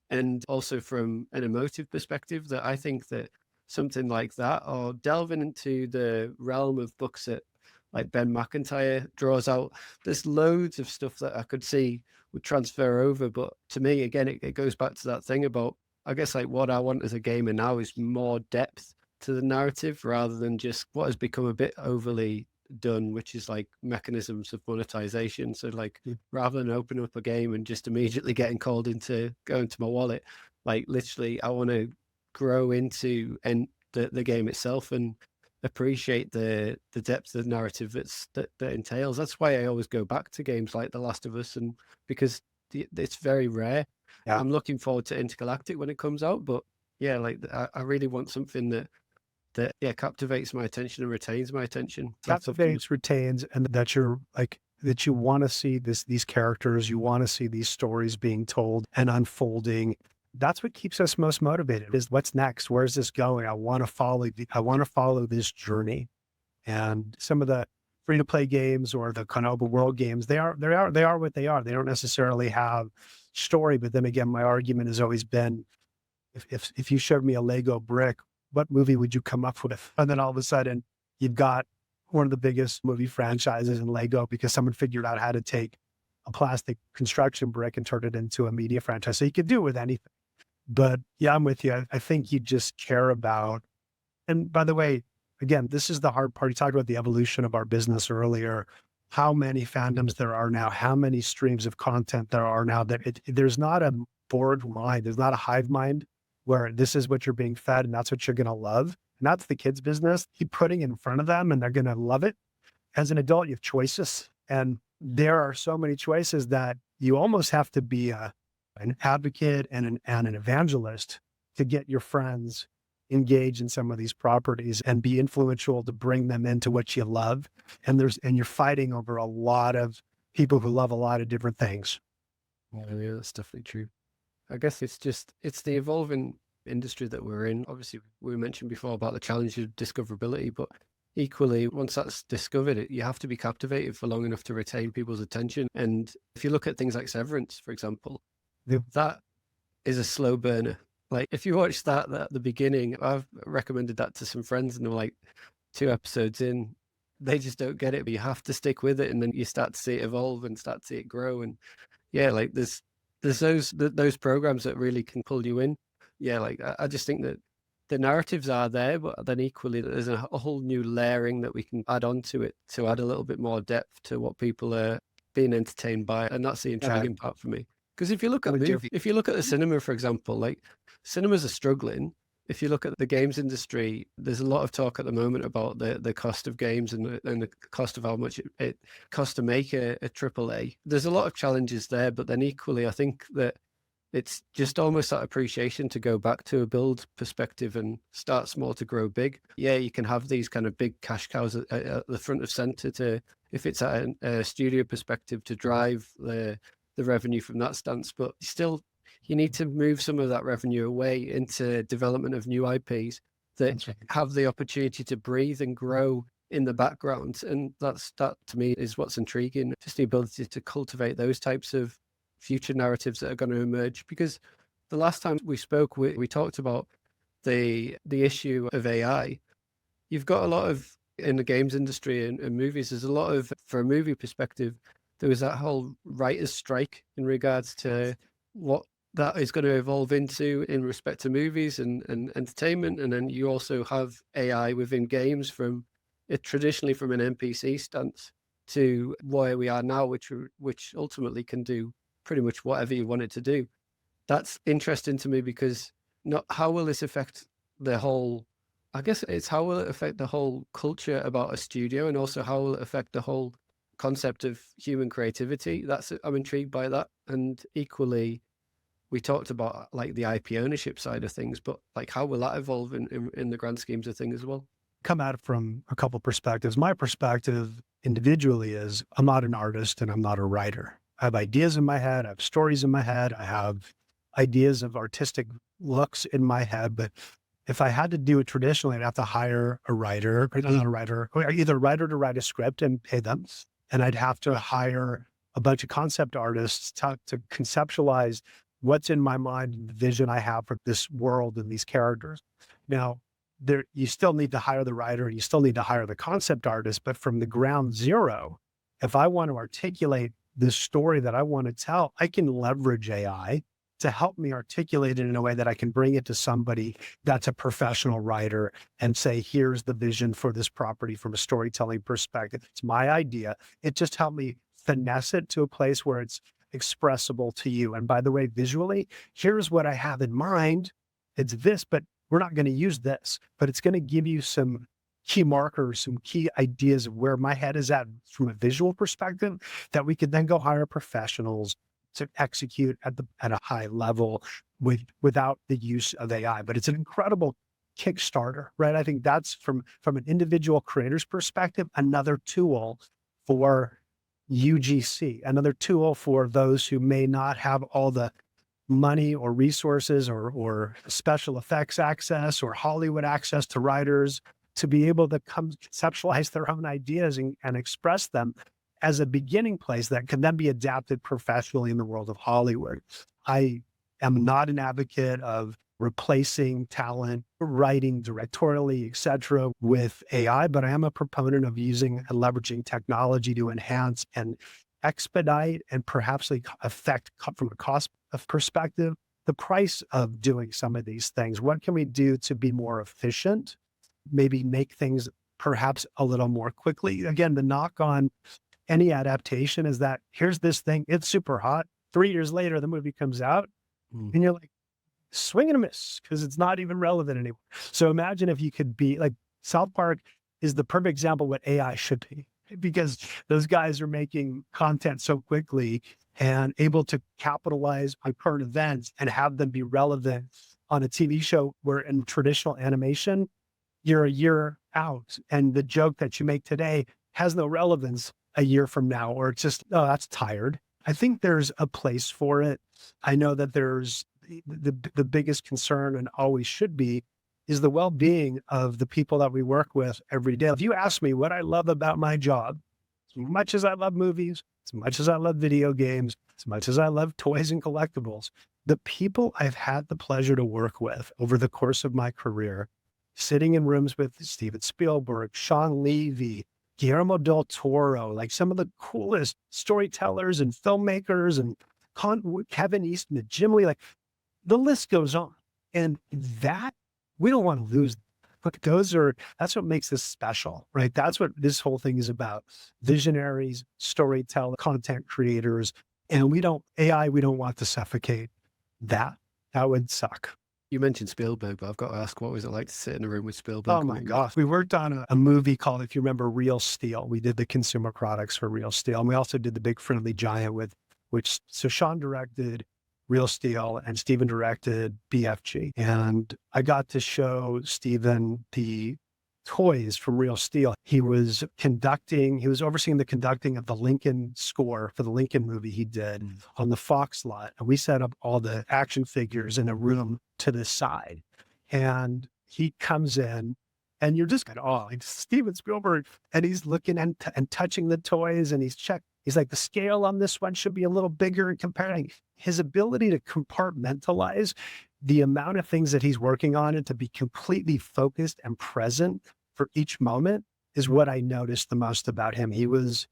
and also from an emotive perspective, that I think that something like that, or delving into the realm of books that like Ben McIntyre draws out, there's loads of stuff that I could see would transfer over. But to me, again, it goes back to that thing about, I guess, like what I want as a gamer now is more depth to the narrative rather than just what has become a bit overly done, which is like mechanisms of monetization. So like rather than open up a game and just immediately getting called into going to my wallet, like literally I want to grow into the game itself. And appreciate the depth of the narrative that entails. That's why I always go back to games like The Last of Us, and because it's very rare. Yeah. I'm looking forward to Intergalactic when it comes out, but yeah, like I really want something that captivates my attention and retains my attention. Captivates, retains, and that you're like, that you want to see these characters, you want to see these stories being told and unfolding. That's what keeps us most motivated, is what's next? Where's this going? I want to follow this journey. And some of the free-to-play games or the kind of open world games, they are what they are. They don't necessarily have story. But then again, my argument has always been, if you showed me a Lego brick, what movie would you come up with? And then all of a sudden, you've got one of the biggest movie franchises in Lego because someone figured out how to take a plastic construction brick and turn it into a media franchise. So you could do it with anything. But yeah, I'm with you. I think you just care about, and by the way, again, this is the hard part. You talked about the evolution of our business earlier, how many fandoms there are now, how many streams of content there are now, that there's not a bored mind. There's not a hive mind where this is what you're being fed and that's what you're going to love. And that's the kids' business. Keep putting it in front of them and they're going to love it. As an adult, you have choices. And there are so many choices that you almost have to be an advocate and an evangelist to get your friends engaged in some of these properties and be influential to bring them into what you love. And you're fighting over a lot of people who love a lot of different things. Yeah, that's definitely true. I guess it's the evolving industry that we're in. Obviously, we mentioned before about the challenge of discoverability, but equally, once that's discovered, you have to be captivated for long enough to retain people's attention. And if you look at things like Severance, for example, that is a slow burner. Like if you watch that at the beginning, I've recommended that to some friends and they're like 2 episodes in, they just don't get it, but you have to stick with it. And then you start to see it evolve and start to see it grow. And yeah, like there's those programs that really can pull you in. Yeah, like I just think that the narratives are there, but then equally there's a whole new layering that we can add on to it to add a little bit more depth to what people are being entertained by. And that's the intriguing part for me. Because if you look at if you look at the cinema, for example, like cinemas are struggling. If you look at the games industry, there's a lot of talk at the moment about the cost of games and the cost of how much it costs to make a AAA. There's a lot of challenges there, but then equally, I think that it's just almost that appreciation to go back to a build perspective and start small to grow big. Yeah, you can have these kind of big cash cows at the front of center to, if it's at a studio perspective, to drive the revenue from that stance, but still you need to move some of that revenue away into development of new IPs that have the opportunity to breathe and grow in the background. And that to me is what's intriguing, just the ability to cultivate those types of future narratives that are going to emerge. Because the last time we spoke, we talked about the issue of AI. You've got a lot of, in the games industry and movies, there's a lot of, for a movie perspective, there was that whole writer's strike in regards to what that is going to evolve into in respect to movies and entertainment. And then you also have AI within games from it traditionally from an NPC stance to where we are now, which ultimately can do pretty much whatever you want it to do. That's interesting to me because not how will this affect the whole, I guess it's how will it affect the whole culture about a studio, and also how will it affect the whole concept of human creativity. I'm intrigued by that. And equally, we talked about like the IP ownership side of things, but like how will that evolve in the grand schemes of things as well? Come at it from a couple perspectives. My perspective individually is I'm not an artist and I'm not a writer. I have ideas in my head. I have stories in my head. I have ideas of artistic looks in my head. But if I had to do it traditionally, I'd have to hire a writer, or not a writer, or either a writer to write a script and pay them. And I'd have to hire a bunch of concept artists to conceptualize what's in my mind and the vision I have for this world and these characters. Now, you still need to hire the writer and you still need to hire the concept artist, but from the ground zero, if I want to articulate this story that I want to tell, I can leverage AI to help me articulate it in a way that I can bring it to somebody that's a professional writer and say, here's the vision for this property from a storytelling perspective. It's my idea. It just helped me finesse it to a place where it's expressible to you. And by the way, visually, here's what I have in mind. It's this, but we're not going to use this, but it's going to give you some key markers, some key ideas of where my head is at from a visual perspective that we could then go hire professionals to execute at a high level without the use of AI. But it's an incredible Kickstarter, right? I think that's from an individual creator's perspective, another tool for UGC, another tool for those who may not have all the money or resources or special effects access or Hollywood access to writers to be able to conceptualize their own ideas and express them as a beginning place that can then be adapted professionally in the world of Hollywood. I am not an advocate of replacing talent, writing directorially, et cetera, with AI, but I am a proponent of using and leveraging technology to enhance and expedite and perhaps affect from a cost perspective, the price of doing some of these things. What can we do to be more efficient? Maybe make things perhaps a little more quickly. Again, the knock on any adaptation is that here's this thing, it's super hot. 3 years later, the movie comes out and you're like, swing and a miss because it's not even relevant anymore. So imagine if you could be like South Park is the perfect example of what AI should be, because those guys are making content so quickly and able to capitalize on current events and have them be relevant on a TV show where in traditional animation, you're a year out and the joke that you make today has no relevance a year from now, or it's just, oh, that's tired. I think there's a place for it. I know that there's the biggest concern and always should be is the well-being of the people that we work with every day. If you ask me what I love about my job, as much as I love movies, as much as I love video games, as much as I love toys and collectibles, the people I've had the pleasure to work with over the course of my career, sitting in rooms with Steven Spielberg, Sean Levy, Guillermo del Toro, like some of the coolest storytellers and filmmakers, and Kevin Eastman, Jim Lee, like the list goes on. And that we don't want to lose. But that's what makes this special, right? That's what this whole thing is about. Visionaries, storytellers, content creators, and we don't want to suffocate that. That would suck. You mentioned Spielberg, but I've got to ask, what was it like to sit in a room with Spielberg? Oh my gosh. We worked on a movie called, if you remember, Real Steel. We did the consumer products for Real Steel. And we also did the Big Friendly Giant so Sean directed Real Steel and Steven directed BFG. And I got to show Steven the toys from Real Steel. He was overseeing the conducting of the Lincoln score for the Lincoln movie he did on the Fox lot. And we set up all the action figures in a room to the side. And he comes in and you're just like Steven Spielberg, and he's looking and touching the toys, and he's like, the scale on this one should be a little bigger, and comparing his ability to compartmentalize the amount of things that he's working on and to be completely focused and present for each moment is what I noticed the most about him. It was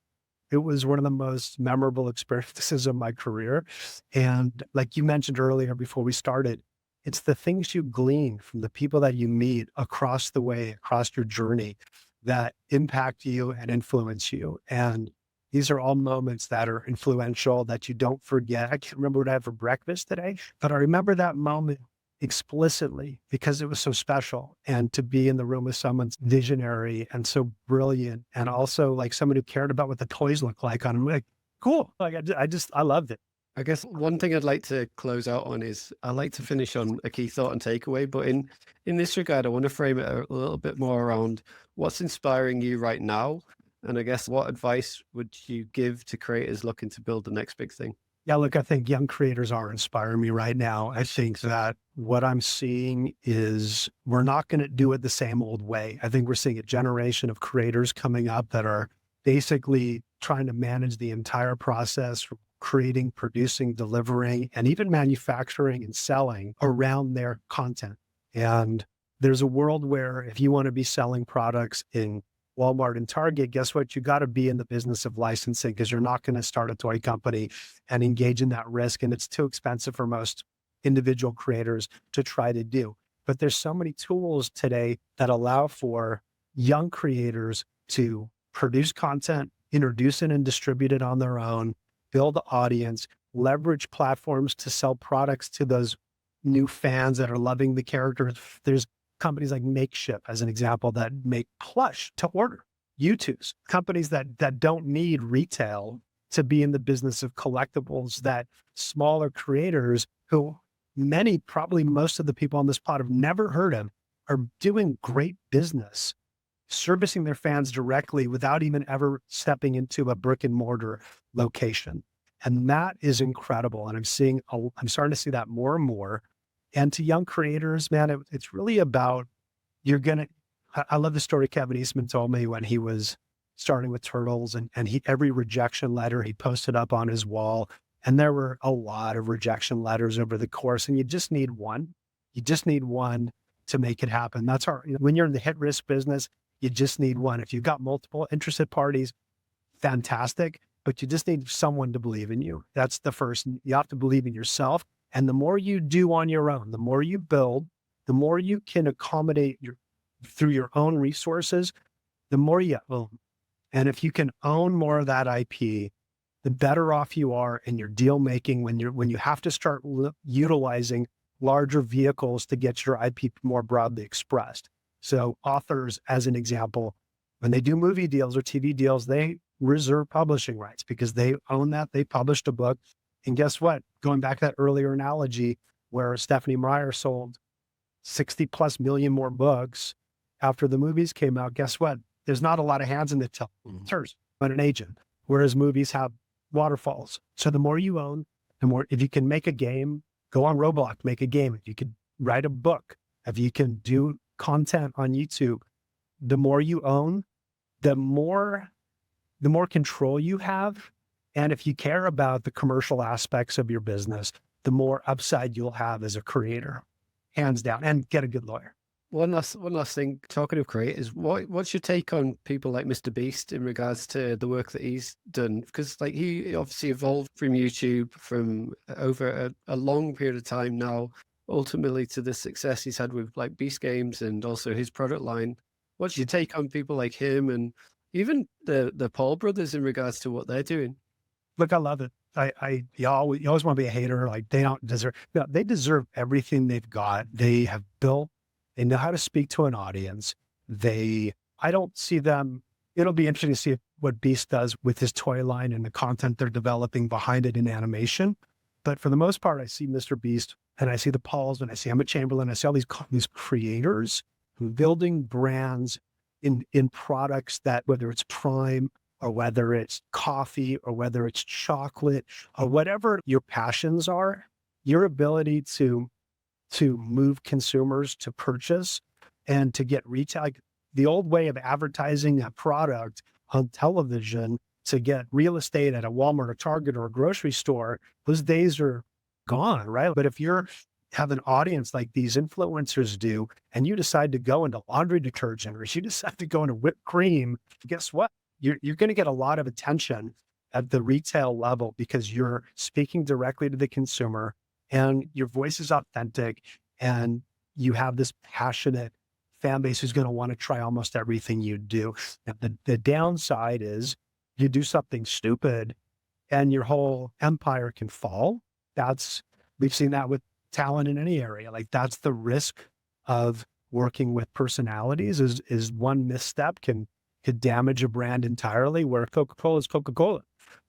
one of the most memorable experiences of my career. And like you mentioned earlier before we started, it's the things you glean from the people that you meet across the way, across your journey, that impact you and influence you. And these are all moments that are influential that you don't forget. I can't remember what I had for breakfast today, but I remember that moment explicitly because it was so special. And to be in the room with someone's visionary and so brilliant, and also like someone who cared about what the toys look like on them, like, cool. Like I loved it. I guess one thing I'd like to close out on is I like to finish on a key thought and takeaway, but in this regard, I want to frame it a little bit more around what's inspiring you right now. And I guess what advice would you give to creators looking to build the next big thing? Yeah, look, I think young creators are inspiring me right now. I think that what I'm seeing is we're not going to do it the same old way. I think we're seeing a generation of creators coming up that are basically trying to manage the entire process from creating, producing, delivering, and even manufacturing and selling around their content. And there's a world where if you want to be selling products in Walmart and Target, guess what? You got to be in the business of licensing, because you're not going to start a toy company and engage in that risk. And it's too expensive for most individual creators to try to do. But there's so many tools today that allow for young creators to produce content, introduce it and distribute it on their own, build an audience, leverage platforms to sell products to those new fans that are loving the characters. There's companies like Makeshift, as an example, that make plush to order. U2s, companies that don't need retail to be in the business of collectibles, that smaller creators who probably most of the people on this pod have never heard of, are doing great business, servicing their fans directly without even ever stepping into a brick and mortar location. And that is incredible. And I'm starting to see that more and more. And to young creators, man, it's really about, I love the story Kevin Eastman told me when he was starting with Turtles, and every rejection letter he posted up on his wall. And there were a lot of rejection letters over the course, and you just need one. You just need one to make it happen. That's when you're in the hit risk business, you just need one. If you've got multiple interested parties, fantastic, but you just need someone to believe in you. That's the first. You have to believe in yourself. And the more you do on your own, the more you build, the more you can accommodate through your own resources, the more you own. And if you can own more of that IP, the better off you are in your deal making when you have to start utilizing larger vehicles to get your IP more broadly expressed. So authors, as an example, when they do movie deals or TV deals, they reserve publishing rights because they own that. They published a book. And guess what? Going back to that earlier analogy where Stephanie Meyer sold 60 plus million more books after the movies came out, guess what? There's not a lot of hands in the till. It's hers, but an agent, whereas movies have waterfalls. So the more you own, the more, if you can make a game, go on Roblox, make a game. If you could write a book, if you can do content on YouTube, the more you own, the more control you have. And if you care about the commercial aspects of your business, the more upside you'll have as a creator, hands down, and get a good lawyer. One last thing, talking of creators, what's your take on people like Mr. Beast in regards to the work that he's done? Because like he obviously evolved from YouTube from over a long period of time now, ultimately to the success he's had with like Beast Games and also his product line. What's your take on people like him and even the Paul brothers in regards to what they're doing? Look, I love it. You always want to be a hater. Like they don't deserve, no, they deserve everything they've got. They have built, they know how to speak to an audience. I don't see them. It'll be interesting to see what Beast does with his toy line and the content they're developing behind it in animation. But for the most part, I see Mr. Beast and I see the Pauls and I see Emma Chamberlain. I see all these creators building brands in products that, whether it's Prime or whether it's coffee or whether it's chocolate or whatever your passions are, your ability to move consumers to purchase and to get retail. Like the old way of advertising a product on television to get real estate at a Walmart or Target or a grocery store, those days are gone, right? But if you have an audience like these influencers do, and you decide to go into laundry detergent, or you decide to go into whipped cream, guess what? You're going to get a lot of attention at the retail level because you're speaking directly to the consumer and your voice is authentic and you have this passionate fan base who's going to want to try almost everything you do. Now, the downside is you do something stupid and your whole empire can fall. We've seen that with talent in any area. Like that's the risk of working with personalities is one misstep could damage a brand entirely, where Coca-Cola is Coca-Cola.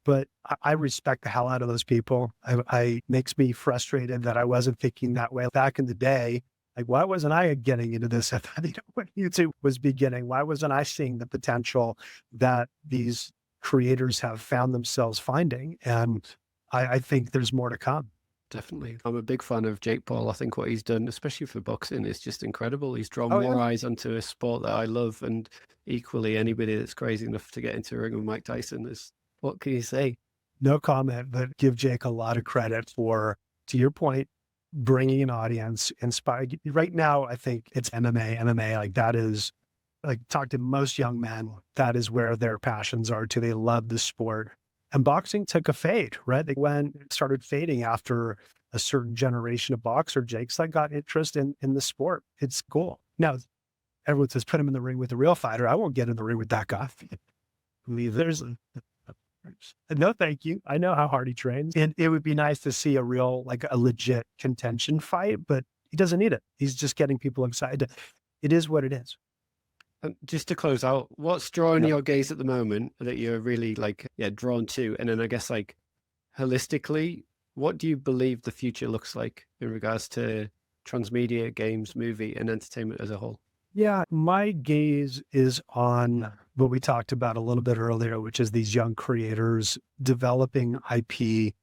But I respect the hell out of those people. I makes me frustrated that I wasn't thinking that way back in the day. Like, why wasn't I getting into this when YouTube was beginning? Why wasn't I seeing the potential that these creators have found themselves finding? And I think there's more to come. Definitely. I'm a big fan of Jake Paul. I think what he's done, especially for boxing, is just incredible. He's drawn more eyes onto a sport that I love, and equally anybody that's crazy enough to get into a ring with Mike Tyson is, what can you say? No comment, but give Jake a lot of credit for, to your point, bringing an audience, inspired. Right now, I think it's MMA, like that is, like talk to most young men, that is where their passions are too. They love the sport. And boxing took a fade, right? It started fading after a certain generation of boxer. Jake's like got interest in the sport. It's cool. Now, everyone says, put him in the ring with a real fighter. I won't get in the ring with that guy. No, thank you. I know how hard he trains. And it would be nice to see a real, like a legit contention fight, but he doesn't need it. He's just getting people excited. it is what it is. Just to close out, what's drawing your gaze at the moment that you're really like, drawn to? And then I guess like holistically, what do you believe the future looks like in regards to transmedia, games, movie, and entertainment as a whole? Yeah, my gaze is on what we talked about a little bit earlier, which is these young creators developing IP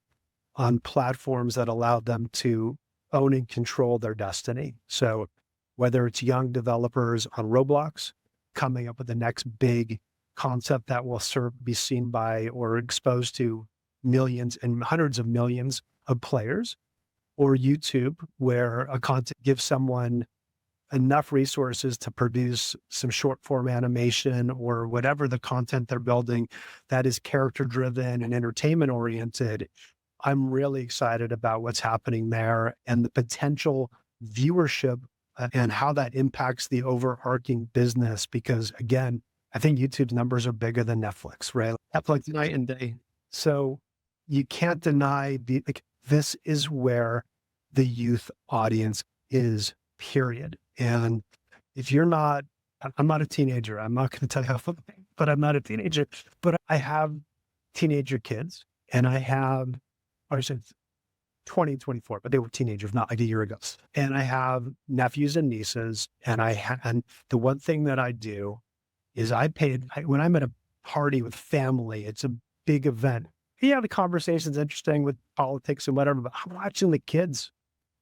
on platforms that allow them to own and control their destiny. So whether it's young developers on Roblox coming up with the next big concept that will be seen by or exposed to millions and hundreds of millions of players, or YouTube, where a content gives someone enough resources to produce some short form animation or whatever the content they're building that is character driven and entertainment oriented. I'm really excited about what's happening there and the potential viewership and how that impacts the overarching business. Because again, I think YouTube's numbers are bigger than Netflix, right? Netflix night and day. So you can't deny this is where the youth audience is, period. And if you're not, I'm not a teenager. I'm not going to tell you how, but I'm not a teenager, but I have teenager kids and I said 20, 24, but they were teenagers, not like a year ago. And I have nephews and nieces. And and the one thing that I do is when I'm at a party with family, it's a big event. Yeah, the conversation's interesting with politics and whatever, but I'm watching the kids.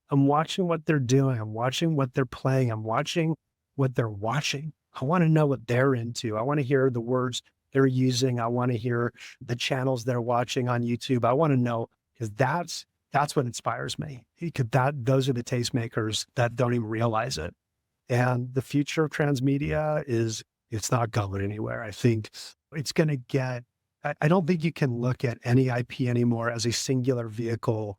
I'm watching what they're doing. I'm watching what they're playing. I'm watching what they're watching. I want to know what they're into. I want to hear the words they're using. I want to hear the channels they're watching on YouTube. I want to know, because that's what inspires me. Those are the tastemakers that don't even realize it. And the future of transmedia it's not going anywhere. I think it's going to get, I don't think you can look at any IP anymore as a singular vehicle.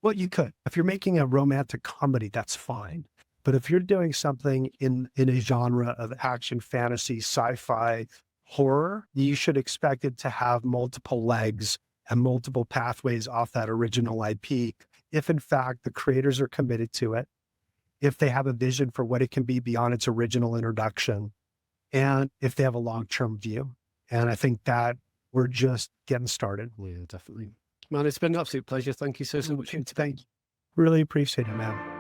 Well, you could. If you're making a romantic comedy, that's fine. But if you're doing something in a genre of action, fantasy, sci-fi, horror, you should expect it to have multiple legs and multiple pathways off that original IP. If in fact the creators are committed to it, if they have a vision for what it can be beyond its original introduction, and if they have a long-term view. And I think that we're just getting started. Yeah, definitely. Man, it's been an absolute pleasure. Thank you so much. Thank you. Really appreciate it, man.